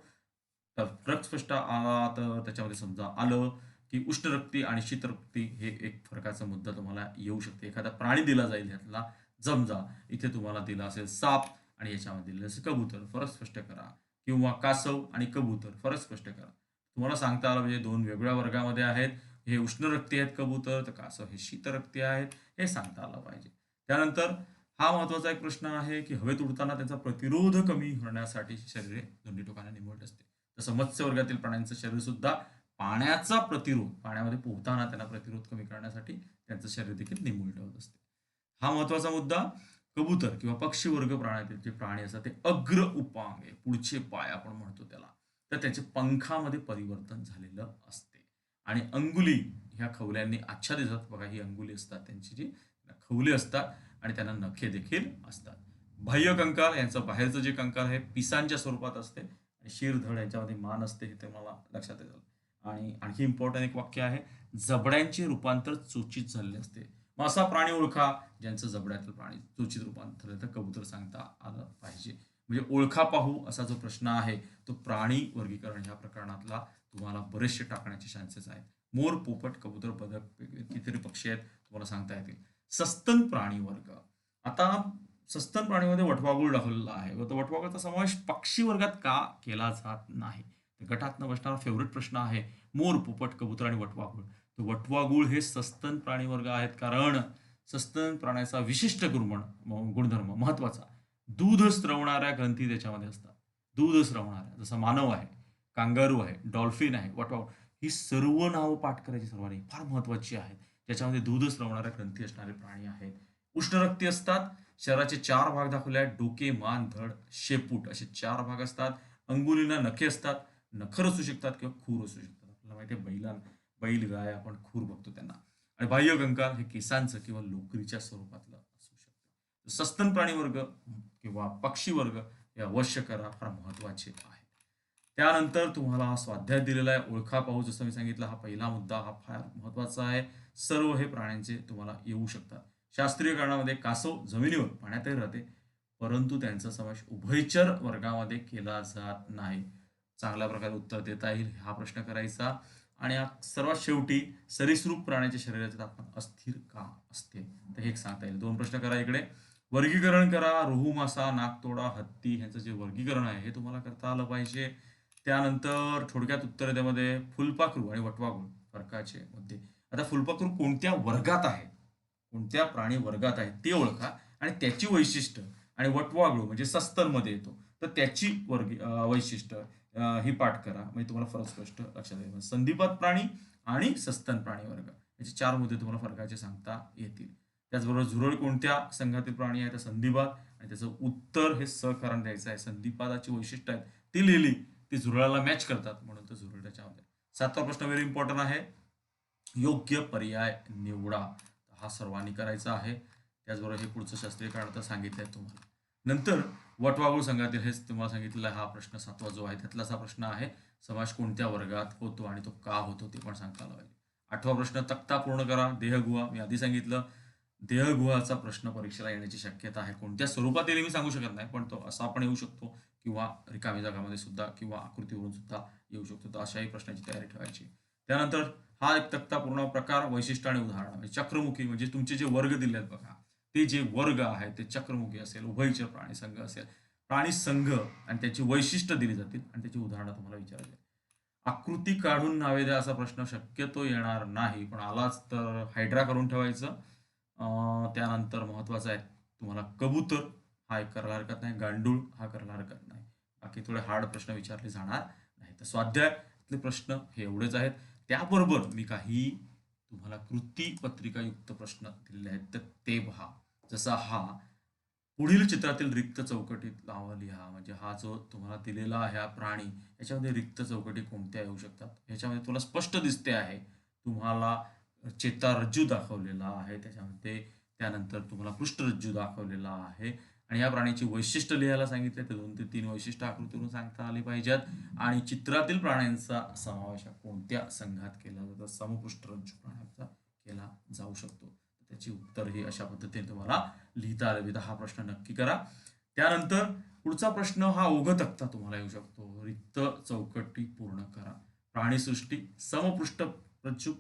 तर फरक स्पष्ट आला तर त्याच्यामध्ये समजा आलं की उष्ण रक्ती आणि शीतरक्ती हे एक फरकाचा मुद्दा तुम्हाला येऊ शकते. एखादा प्राणी दिला जाईल यातला, समजा इथे तुम्हाला दिला असेल साप आणि याच्यामध्ये दिलं असेल कबूतर, फरक स्पष्ट करा. किंवा कासव आणि कबूतर, फरक स्पष्ट करा. तुम्हाला सांगता आलं म्हणजे 2 वेगळ्या वर्गामध्ये आहेत. हे उष्ण रक्ती आहेत कबूतर, तर कासव हे शीतरक्ती आहेत, हे सांगता आलं पाहिजे. त्यानंतर हा महत्वाचा एक प्रश्न आहे की हवेत उडताना त्यांचा प्रतिरोध कमी होण्यासाठी शरीरे दोन्ही टोकांना निमुळत असते. तसं मत्स्य वर्गातील प्राण्यांचं शरीर सुद्धा पाण्याचा प्रतिरोध, पाण्यामध्ये पोहताना त्यांना प्रतिरोध कमी करण्यासाठी त्यांचं शरीर देखील निमुळत होत असते. हा महत्वाचा मुद्दा. कबूतर किंवा पक्षी वर्ग प्राण्यातील जे प्राणी असतात ते अग्र उपांग आहे, पुढचे पाय आपण म्हणतो त्याला, तर त्याचे पंखामध्ये परिवर्तन झालेलं असते. आणि अंगुली ह्या खवल्यांनी आच्छादित, बघा ही अंगुली असतात त्यांची, जी खवले असतात आणि त्यांना नखे देखील असतात. बाह्य कंकाल यांचं बाहेरचं जे कंकाल आहे पिसांच्या स्वरूपात असते आणि शिरधड यांच्यामध्ये मान असते, हे तुम्हाला लक्षात येतं. आणि आणखी इम्पॉर्टंट एक वाक्य आहे, जबड्यांचे रूपांतर चोचित झालेले असते. मग असा प्राणी ओळखा ज्यांचं जबड्यातील प्राणी चोचित रूपांतर तर कबूतर सांगता आलं पाहिजे. म्हणजे ओळखा पाहू असा जो प्रश्न आहे तो प्राणी वर्गीकरण ह्या प्रकरणातला तुम्हाला बरेचसे टाकण्याचे चान्सेस आहेत. मोर, पोपट, कबूतर, बदक, कितीतरी पक्षी आहेत तुम्हाला सांगता येतील. सस्तन प्राणी वर्ग. आता सस्तन प्राणीमध्ये वटवाघूळ दाखवलेला आहे व तो वटवाघूळाचा समावेश पक्षी वर्गात का केला जात नाही? गटात न बसणारा फेवरेट प्रश्न आहे. मोर, पोपट, कबूतर आणि वटवाघूळ. तर वटवाघूळ हे सस्तन प्राणी वर्ग आहेत, कारण सस्तन प्राण्याचा विशिष्ट गुणधर्म महत्वाचा, दूध स्रवणाऱ्या ग्रंथी त्याच्यामध्ये असतात. दूध स्रवणाऱ्या, जसा मानव आहे कांगारू आहे, डॉल्फिन आहे, वटवाघूळ, ही सर्व नावं पाठ करायची सर्वांनी, फार महत्वाची आहेत. ज्याच्यामध्ये दूध स्रवणाऱ्या ग्रंथी असणारे प्राणी आहेत. उष्णरक्ती असतात. शरीराचे 4 भाग दाखवले आहेत. डोके, मान, धड, शेपूट असे 4 भाग असतात. अंगुलीला नखे असतात. नखर असू शकतात किंवा खूर असू शकतात. आपल्याला माहिती आहे बैल, गाय आपण खूर बघतो त्यांना. आणि बाह्य कंकाल हे केसांचं किंवा लोकरीच्या स्वरूपातलं असू शकतं. सस्तन प्राणी वर्ग किंवा पक्षी वर्ग हे अवश्य करा, फार महत्वाचे आहे. त्यानंतर तुम्हाला स्वाध्याय दिलेला आहे. ओळखा पाहू, जसं मी सांगितलं, हा पहिला मुद्दा हा फार महत्वाचा आहे. सर्व हे प्राण्यांचे तुम्हाला येऊ शकतात. शास्त्रीय कारणामध्ये कासव जमिनीवर पाण्यातही राहते, परंतु त्यांचा समावेश उभयचर वर्गामध्ये केला जात नाही. चांगल्या प्रकारे उत्तर देता येईल हा प्रश्न करायचा. आणि सर्वात शेवटी सरीसृप प्राण्याच्या शरीराचे तापमान अस्थिर का असते, तर हे एक सांगता येईल. 2 प्रश्न करा इकडे. वर्गीकरण करा. रोहू, मासा, नागतोडा, हत्ती ह्यांचं जे वर्गीकरण आहे हे तुम्हाला करता आलं पाहिजे. त्यानंतर थोडक्यात उत्तर त्यामध्ये फुलपाखरू आणि वटवाघूळ फरकाचे मुद्दे. आता फुलपाखरू कोणत्या वर्गात आहे, कोणत्या प्राणी वर्गात आहे ते ओळखा आणि त्याची वैशिष्ट्य. आणि वटवाघूळ म्हणजे सस्तनमध्ये येतो, तर त्याची वैशिष्ट्य ही पाठ करा, म्हणजे तुम्हाला फरक स्पष्ट लक्षात येईल. संधिपात प्राणी आणि सस्तन प्राणी वर्ग याचे 4 मुद्दे तुम्हाला फरकाचे सांगता येतील. त्याचबरोबर झुरळ कोणत्या संघातील प्राणी आहे, तर संधिपात, आणि त्याचं उत्तर हे सहकारण द्यायचं आहे. संधिपाताची वैशिष्ट्य आहेत ती लिहिली, ती झुरळाला मॅच करतात, म्हणून तर झुरळ त्याच्यामध्ये. 7वा प्रश्न व्हेरी इम्पॉर्टंट आहे. योग्य पर्याय निवडा. हा सर्वांनी करायचा आहे. त्याचबरोबर हे पुढचं शास्त्रीय कारण तर सांगितलंय तुम्हाला. नंतर वटवाघूळ संघातील हेच तुम्हाला सांगितलेला हा प्रश्न 7वा जो आहे त्यातलाच हा प्रश्न आहे. समावेश कोणत्या वर्गात होतो आणि तो का होतो ते पण सांगता आलं पाहिजे. 8वा प्रश्न तक्ता पूर्ण करा. देहगुहा मी आधी सांगितलं, देहगुहाचा प्रश्न परीक्षेला येण्याची शक्यता आहे. कोणत्या स्वरूपात येईल मी सांगू शकत नाही, पण तो असा पण येऊ शकतो किंवा रिकामी जागामध्ये सुद्धा किंवा आकृतीवरून सुद्धा येऊ शकतो. तर अशाही प्रश्नाची तयारी ठेवायची. त्यानंतर हा एक तक्ता पूर्ण प्रकार, वैशिष्ट्य आणि उदाहरण. म्हणजे चक्रमुखी म्हणजे तुमचे जे वर्ग दिले आहेत बघा, ते जे वर्ग आहेत ते चक्रमुखी असेल, उभयचर प्राणी संघ असेल, प्राणी संघ आणि त्याची वैशिष्ट्य दिली जातील आणि त्याची उदाहरणं तुम्हाला विचारायची. आकृती काढून नावे द्या असा प्रश्न शक्यतो येणार नाही, पण आलाच तर हायड्रा करून ठेवायचं. त्यानंतर महत्वाचं आहे तुम्हाला कबूतर हा एक करायला हरकत नाही, गांडूळ हा करायला हरकत नाही. बाकी थोडे हार्ड प्रश्न विचारले जाणार नाही. तर स्वाध्यायातले प्रश्न हे एवढेच आहेत. त्याबरोबर मी काही तुम्हाला कृती पत्रिकायुक्त प्रश्न दिलेले आहेत, तर ते पहा. जसा हा पुढील चित्रातील रिक्त चौकटीत नावं लिहा. म्हणजे हा जो तुम्हाला दिलेला आहे हा प्राणी, याच्यामध्ये रिक्त चौकटी कोणत्या येऊ शकतात, ह्याच्यामध्ये तुला स्पष्ट दिसते आहे. तुम्हाला चेतारज्जू दाखवलेला आहे त्याच्यामध्ये, त्यानंतर तुम्हाला पृष्ठरज्जू दाखवलेला आहे, आणि या प्राण्याची वैशिष्ट्य लिहायला सांगितले. ते 2 ते 3 वैशिष्ट्य आकृतीवरून सांगता आली पाहिजेत. आणि चित्रातील प्राण्यांचा समावेश कोणत्या संघात केला जातो, समपृष्ठरज्जू प्राण्यांचा केला जाऊ शकतो. त्याची उत्तर ही अशा पद्धतीने तुम्हाला लिहिता आले. हा प्रश्न नक्की करा. त्यानंतर पुढचा प्रश्न हा ओघ तक्ता तुम्हाला येऊ शकतो. रिक्त चौकटी पूर्ण करा. प्राणीसृष्टी, समपृष्ठ रज्जू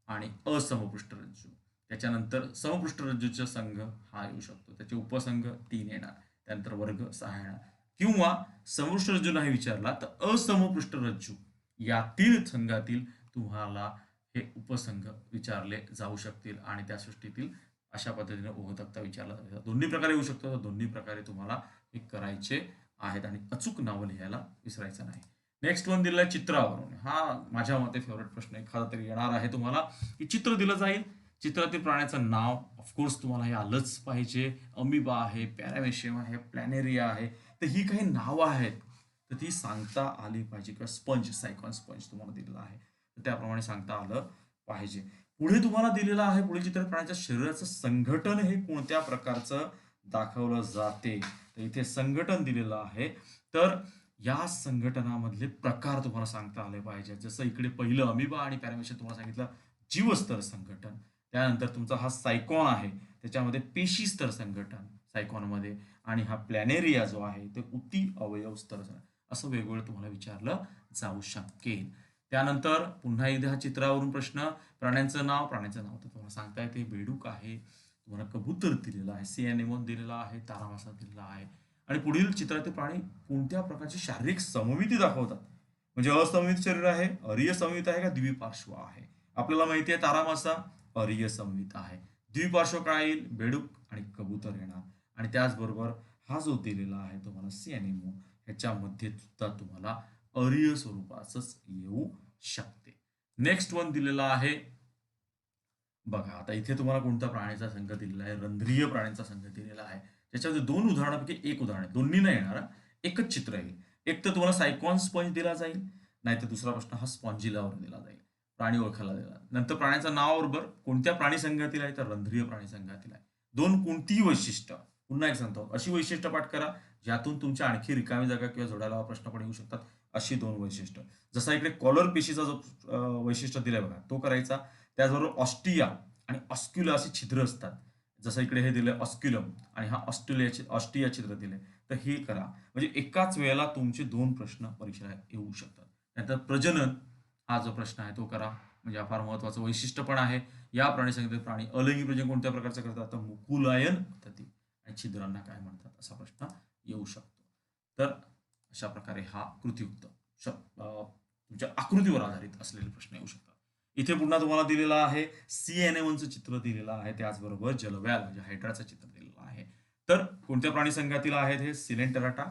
आणि असमपृष्ठ रज्जू. त्याच्यानंतर समपृष्ठ रज्जूचा संघ हा येऊ शकतो, त्याचे उपसंघ 3 येणार. त्यानंतर वर्ग 6 येणार. किंवा समपृष्ठ रज्जू नाही विचारला तर असमपृष्ठ रज्जू यातील संघातील तुम्हाला हे उपसंघ विचारले जाऊ शकतील आणि त्या सृष्टीतील अशा पद्धतीने ओघ तक्ता विचारला जाऊ शकतो. दोन्ही प्रकारे येऊ शकतो, तर दोन्ही प्रकारे तुम्हाला हे करायचे आहेत आणि अचूक नावं लिहायला विसरायचं नाही. नेक्स्ट वन दिलेला आहे चित्रावरून. हा माझ्या मते फेवरेट प्रश्न एखादा तरी येणार आहे तुम्हाला, की चित्र दिलं जाईल, चित्रातील प्राण्याचं नाव ऑफकोर्स तुम्हाला हे आलंच पाहिजे. अमिबा आहे, पॅरामेशियम आहे, प्लॅनेरिया आहे, तर ही काही नावं आहेत तर ती सांगता आली पाहिजे. किंवा स्पंज, सायकॉन स्पंज तुम्हाला दिलेला आहे, तर त्याप्रमाणे सांगता आलं पाहिजे. पुढे तुम्हाला दिलेलं आहे पुढील चित्र, प्राण्याच्या शरीराचं संघटन हे कोणत्या प्रकारचं दाखवलं जाते. तर इथे संघटन दिलेलं आहे, तर या संघटनामधले प्रकार तुम्हाला सांगता आले पाहिजे. जसं इकडे पहिलं अमिबा आणि पॅरामेशियम तुम्हाला सांगितलं जीवस्तर संघटन. त्यानंतर तुमचा हा सायकॉन आहे, त्याच्यामध्ये पेशी स्तर संघटन सायकॉनमध्ये, आणि हा प्लॅनेरिया जो आहे ते उती अवयव स्तर, असं वेगवेगळं तुम्हाला विचारलं जाऊ शकेल. त्यानंतर पुन्हा एकदा हा चित्रावरून प्रश्न, प्राण्यांचं नाव तर तुम्हाला सांगता येते. बेडूक आहे, तुम्हाला कबूतर दिलेला आहे, सी एनेमोन दिलेला आहे, तारामासा दिलेला आहे. आणि पुढील चित्रातील प्राणी कोणत्या प्रकारची शारीरिक सममिती दाखवतात, म्हणजे असममित शरीर आहे, अरिय सममित आहे का द्विपार्श्व आहे. आपल्याला माहिती आहे तारामासा अरिय सममित आहे. द्विपार्श्व काय येईल, बेडूक आणि कबूतर येणार. आणि त्याचबरोबर हा जो दिलेला आहे तुम्हाला सी एनेमो, ह्याच्यामध्ये सुद्धा तुम्हाला अरीय स्वरूपाचंच येऊ शकते. नेक्स्ट वन दिलेला आहे बघा. आता इथे तुम्हाला कोणत्या प्राण्याचा संघ दिलेला आहे? रंध्रीय प्राण्यांचा संघ दिलेला आहे. त्याच्यामध्ये दोन उदाहरणापैकी एक उदाहरण आहे. दोन्ही नाही येणार एकच चित्र आहे. एक तर तुम्हाला सायकॉन स्पंज दिला जाईल, नाहीतर दुसरा प्रश्न हा स्पॉन्जिलावर दिला जाईल. प्राणी ओळखायला दिला. नंतर प्राण्याचं नाव बरोबर कोणत्या प्राणी संघातील आहे? तर रंध्रीय प्राणी संघातील आहे. दोन कोणतीही वैशिष्ट्य, पुन्हा एक सांगतो, अशी वैशिष्ट्य पाठ करा ज्यातून तुमच्या आणखी रिकामी जागा किंवा जोडायला प्रश्न पण येऊ शकतात. अशी दोन वैशिष्ट्य. जसा इकडे कॉलर पेशीचा जो वैशिष्ट्य दिलाय बघा, तो करायचा. त्याचबरोबर ऑस्टिया आणि ऑस्क्युला अशी छिद्र असतात. जसं इकडे हे दिलंय ऑस्क्युलम आणि हा ऑस्टिया छिद्र दिले, तर हे करा. म्हणजे एकाच वेळेला तुमचे दोन प्रश्न परीक्षेला येऊ शकतात. नंतर प्रजनन हा जो प्रश्न आहे तो करा. म्हणजे हा फार महत्वाचं वैशिष्ट्य पण आहे. या प्राणी संहितेत प्राणी अलैंगिक प्रजनन कोणत्या प्रकारचं करतात? तर मुकुलायन पद्धती. आणि छिद्रांना काय म्हणतात असा प्रश्न येऊ शकतो. तर अशा प्रकारे हा कृतीयुक्त तुमच्या आकृतीवर आधारित असलेले प्रश्न येऊ शकतात. इथे पुन्हा तुम्हाला दिलेला आहे CNA1चं चित्र दिलेलं आहे. त्याचबरोबर जलव्याल म्हणजे हायड्राचं चित्र दिलेलं आहे. तर कोणत्या प्राणी संघातील आहेत हे? सिलेंटेराटा.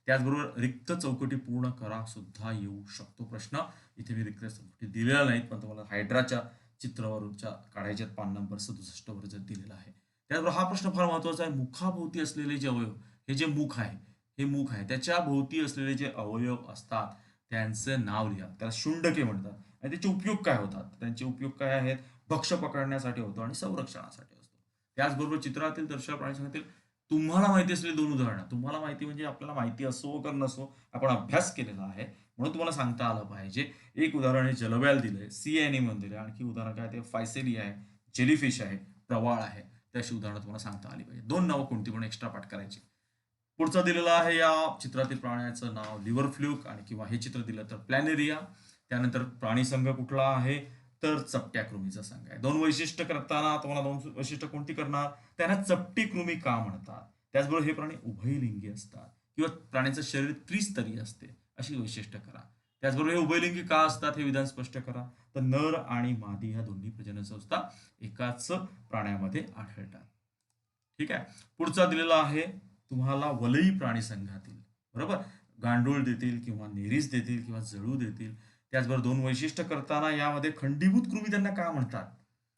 त्याचबरोबर रिक्त चौकटी पूर्ण करा सुद्धा येऊ शकतो प्रश्न. इथे मी रिक्त चौकटी दिलेल्या नाहीत, पण तुम्हाला हायड्राच्या चित्रावरच्या काढायच्यात पान नंबर 67 वर जर दिलेला आहे. त्याचबरोबर हा प्रश्न फार महत्वाचा आहे. मुखाभोवती असलेले जे अवयव, हे जे मुख आहे, हे मुख आहे, त्याच्या भोवती असलेले जे अवयव असतात त्यांचं नाव लिहा. त्याला शुंडके म्हणतात. आणि त्याचे उपयोग काय होतात? त्यांचे उपयोग काय आहेत? भक्ष्य पकडण्यासाठी होतो आणि संरक्षणासाठी असतो. त्याचबरोबर चित्रातील दर्शक प्राणी संघातील तुम्हाला माहिती असलेली दोन उदाहरणं, तुम्हाला माहिती म्हणजे आपल्याला माहिती असो का नसो, आपण अभ्यास केलेला आहे म्हणून तुम्हाला सांगता आलं पाहिजे. एक उदाहरण हे जलव्याल दिलंय, CNA म्हणून दिलंय. आणखी उदाहरण काय ते फायसेली आहे, जेलीफिश आहे, प्रवाळ आहे. त्याची उदाहरणं तुम्हाला सांगता आली पाहिजे. दोन नावं कोणती पण एक्स्ट्रा पाठ करायची. पुढचा दिलेला आहे या चित्रातील प्राण्याचं नाव लिव्हर फ्लूक आणि किंवा हे चित्र दिलं तर प्लॅनेरिया. त्यानंतर प्राणी संघ कुठला आहे? तर चपट्या कृमीचा संघ आहे. दोन वैशिष्ट्य करताना तुम्हाला दोन वैशिष्ट्य कोणती करणार? त्यांना चपटी कृमी का म्हणतात? त्याचबरोबर हे प्राणी उभयलिंगी असतात किंवा प्राण्याचं शरीर त्रिस्तरीय असते, अशी वैशिष्ट्य करा. त्याचबरोबर हे उभयलिंगी का असतात हे विधान स्पष्ट करा. तर नर आणि मादी ह्या दोन्ही प्रजनन संस्था एकाच प्राण्यामध्ये आढळतात. ठीक आहे. पुढचा दिलेला आहे तुम्हाला वलई प्राणी संघातील, बरोबर, गांडूळ देतील किंवा नेरीस देतील किंवा जळू देतील. त्याचबरोबर दोन वैशिष्ट्य करताना यामध्ये खंडीभूत कृमी त्यांना का म्हणतात?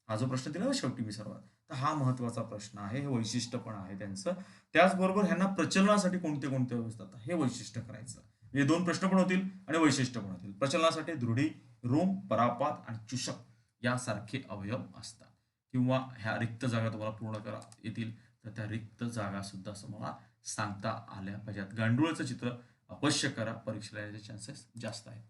हा जो प्रश्न दिला ना शेवटी मी सर्वात, तर हा महत्वाचा प्रश्न आहे. हे वैशिष्ट्य पण आहे त्यांचं. त्याचबरोबर ह्यांना प्रचलनासाठी कोणते कोणते असतात हे वैशिष्ट्य करायचं. हे दोन प्रश्न पण होतील आणि वैशिष्ट्य पण होतील. प्रचलनासाठी दृढी, रोम, परापात आणि चुषक यासारखे अवयव असतात. किंवा ह्या रिक्त जागा तुम्हाला पूर्ण करा येतील, तर त्या रिक्त जागा सुद्धा मला सांगता आल्या पाहिजेत. गांडुळाचं चित्र अवश्य करा, परीक्षेला याचे चान्सेस जास्त आहेत.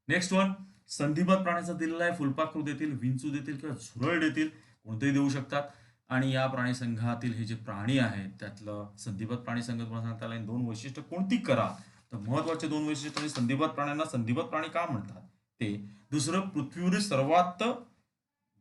नेक्स्ट वन संधिबद्ध प्राण्याचा दिलेला आहे. फुलपाखरू देतील, विंचू देतील किंवा झुरळ देतील, कोणतेही देऊ शकतात. आणि या प्राणी संघातील हे जे प्राणी आहेत त्यातलं संधिबद्ध प्राणी संघ तुम्हाला सांगता आला. दोन वैशिष्ट्य कोणती करा? तर महत्वाचे दोन वैशिष्ट्य म्हणजे संधिबद्ध प्राण्यांना संधिबद्ध प्राणी का म्हणतात ते. दुसरं, पृथ्वीवरील सर्वात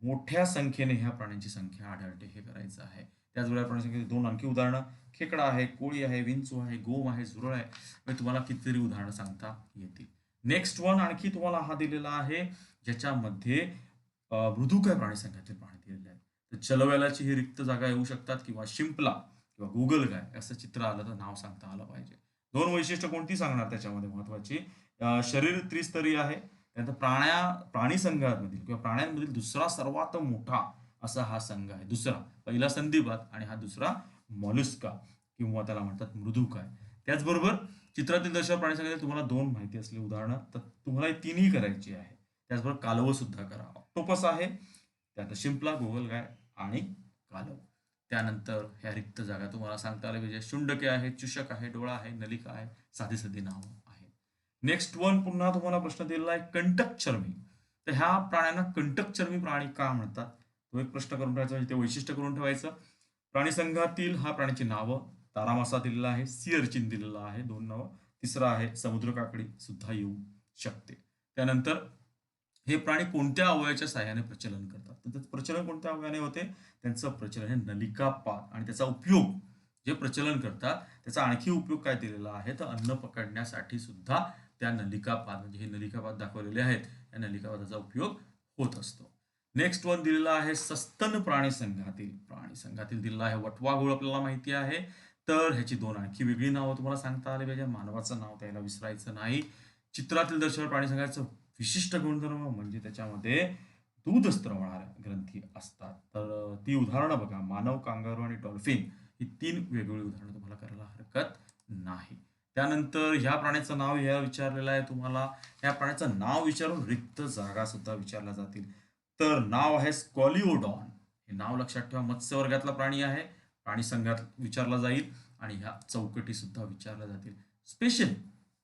मोठ्या संख्येने ह्या प्राण्यांची संख्या आढळते हे करायचं आहे. त्याचबरोबर प्राणी संख्येची दोन आणखी उदाहरणं, खेकडा आहे, कोळी आहे, विंचू आहे, गोम आहे, झुरळ आहे. म्हणजे तुम्हाला कितीतरी उदाहरणं सांगता येतील. नेक्स्ट वन आणखी तुम्हाला हा दिलेला आहे ज्याच्यामध्ये मृदुकाय प्राणी संघातील प्राणी दिलेले आहेत. तर चलव्यालाची ही रिक्त जागा येऊ शकतात किंवा शिंपला किंवा गुगलगाय असं चित्र आलं तर नाव सांगता आलं पाहिजे. दोन वैशिष्ट्य कोणती सांगणार त्याच्यामध्ये महत्वाची? शरीर त्रिस्तरीय आहे. त्यानंतर प्राणी संघामधील किंवा प्राण्यांमधील दुसरा सर्वात मोठा असा हा संघ आहे. दुसरा, पहिला संधिपाद आणि हा दुसरा मॉलुस्का किंवा त्याला म्हणतात मृदुकाय. त्याचबरोबर चित्रातील दर्शक प्राणी संघातील तुम्हाला दोन माहिती असलेली उदाहरणं तर तुम्हाला ही तीनही करायची आहे. त्याचबरोबर कालव सुद्धा करा. ऑक्टोपस आहे, त्यानंतर शिंपला, गोगलगाय आणि कालव. त्यानंतर ह्या रिक्त जागा तुम्हाला सांगता आल्या पाहिजे. शुंडके आहे, चुषक आहे, डोळा आहे, नलिका आहे, साधी साधी नाव आहे. नेक्स्ट वन पुन्हा तुम्हाला प्रश्न दिलेला आहे कंटक चर्मी. तर ह्या प्राण्यांना कंटक चर्मी प्राणी का म्हणतात? तो एक प्रश्न करून ठेवायचा, म्हणजे ते वैशिष्ट्य करून ठेवायचं. प्राणी संघातील हा प्राण्याची नावं, तारामासा दिलेला आहे, सी अर्चिन दिलेला आहे, दोन नावं. तिसरा आहे समुद्र काकडी सुद्धा येऊ शकते. त्यानंतर हे प्राणी कोणत्या अवयवाच्या साहाय्याने प्रचलन करतात? तर प्रचलन कोणत्या अवयवाने होते? त्यांचं प्रचलन हे नलिकापात. आणि त्याचा उपयोग जे प्रचलन करतात त्याचा आणखी उपयोग काय दिलेला आहे? तर अन्न पकडण्यासाठी सुद्धा त्या नलिकापात, म्हणजे हे नलिकापात दाखवलेले आहेत, या नलिकापाताचा उपयोग होत असतो. नेक्स्ट वन दिलेला आहे सस्तन प्राणी संघातील दिलेला आहे वटवाघूळ, आपल्याला माहिती आहे. तर ह्याची दोन आणखी वेगळी नावं तुम्हाला सांगता आली पाहिजे. मानवाचं नाव त्याला विसरायचं नाही. चित्रातील दर्शवणाऱ्या प्राणी संघाचं विशिष्ट गुणधर्म म्हणजे त्याच्यामध्ये दूध स्त्रवणाऱ्या ग्रंथी असतात. तर ती उदाहरणं बघा, मानव, कांगारू आणि डॉल्फिन ही 3 वेगवेगळी उदाहरणं तुम्हाला करायला हरकत नाही. त्यानंतर ह्या प्राण्याचं नाव ह्या विचारलेलं आहे तुम्हाला. ह्या प्राण्याचं नाव विचारून रिक्त जागा सुद्धा विचारल्या जातील. तर नाव आहे स्कॉलिओडॉन. हे नाव लक्षात ठेवा. मत्स्य वर्गातला प्राणी आहे. प्राणी संघात विचारला जाईल आणि ह्या चौकटी सुद्धा विचारल्या जातील. स्पेशल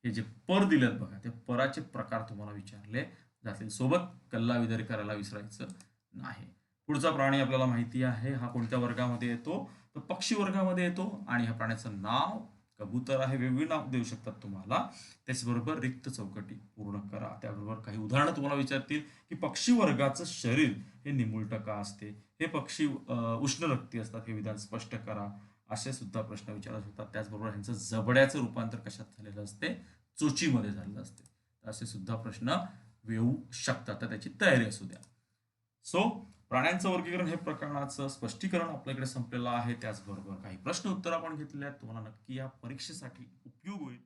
हे जे पर दिलेत बघा, ते पराचे प्रकार तुम्हाला विचारले जातील. सोबत कल्ला विदारी करायला विसरायचं नाही. पुढचा प्राणी आपल्याला माहिती आहे. हा कोणत्या वर्गामध्ये येतो? तर पक्षी वर्गामध्ये येतो आणि ह्या प्राण्याचं नाव कबूतर आहे. वेगवेगळी नाव देऊ शकतात तुम्हाला. त्याचबरोबर रिक्त चौकटी पूर्ण करा. त्याबरोबर काही उदाहरणं तुम्हाला विचारतील की पक्षी वर्गाचं शरीर हे निमुळतं का असते? हे पक्षी उष्ण रक्ती असतात. हे विधान स्पष्ट करा. असे सुद्धा प्रश्न विचारत होतात. त्याचबरोबर ह्यांचं जबड्याचं रूपांतर कशात झालेलं असते? चोचीमध्ये झालेलं असते. असे सुद्धा प्रश्न येऊ शकतात. तर त्याची तयारी असू द्या. सो प्राण्यांचं वर्गीकरण हे प्रकरणाचं स्पष्टीकरण आपल्याकडे संपलेलं आहे. त्याचबरोबर काही प्रश्न उत्तर आपण घेतलेले आहेत. तुम्हाला नक्की या परीक्षेसाठी उपयोग होईल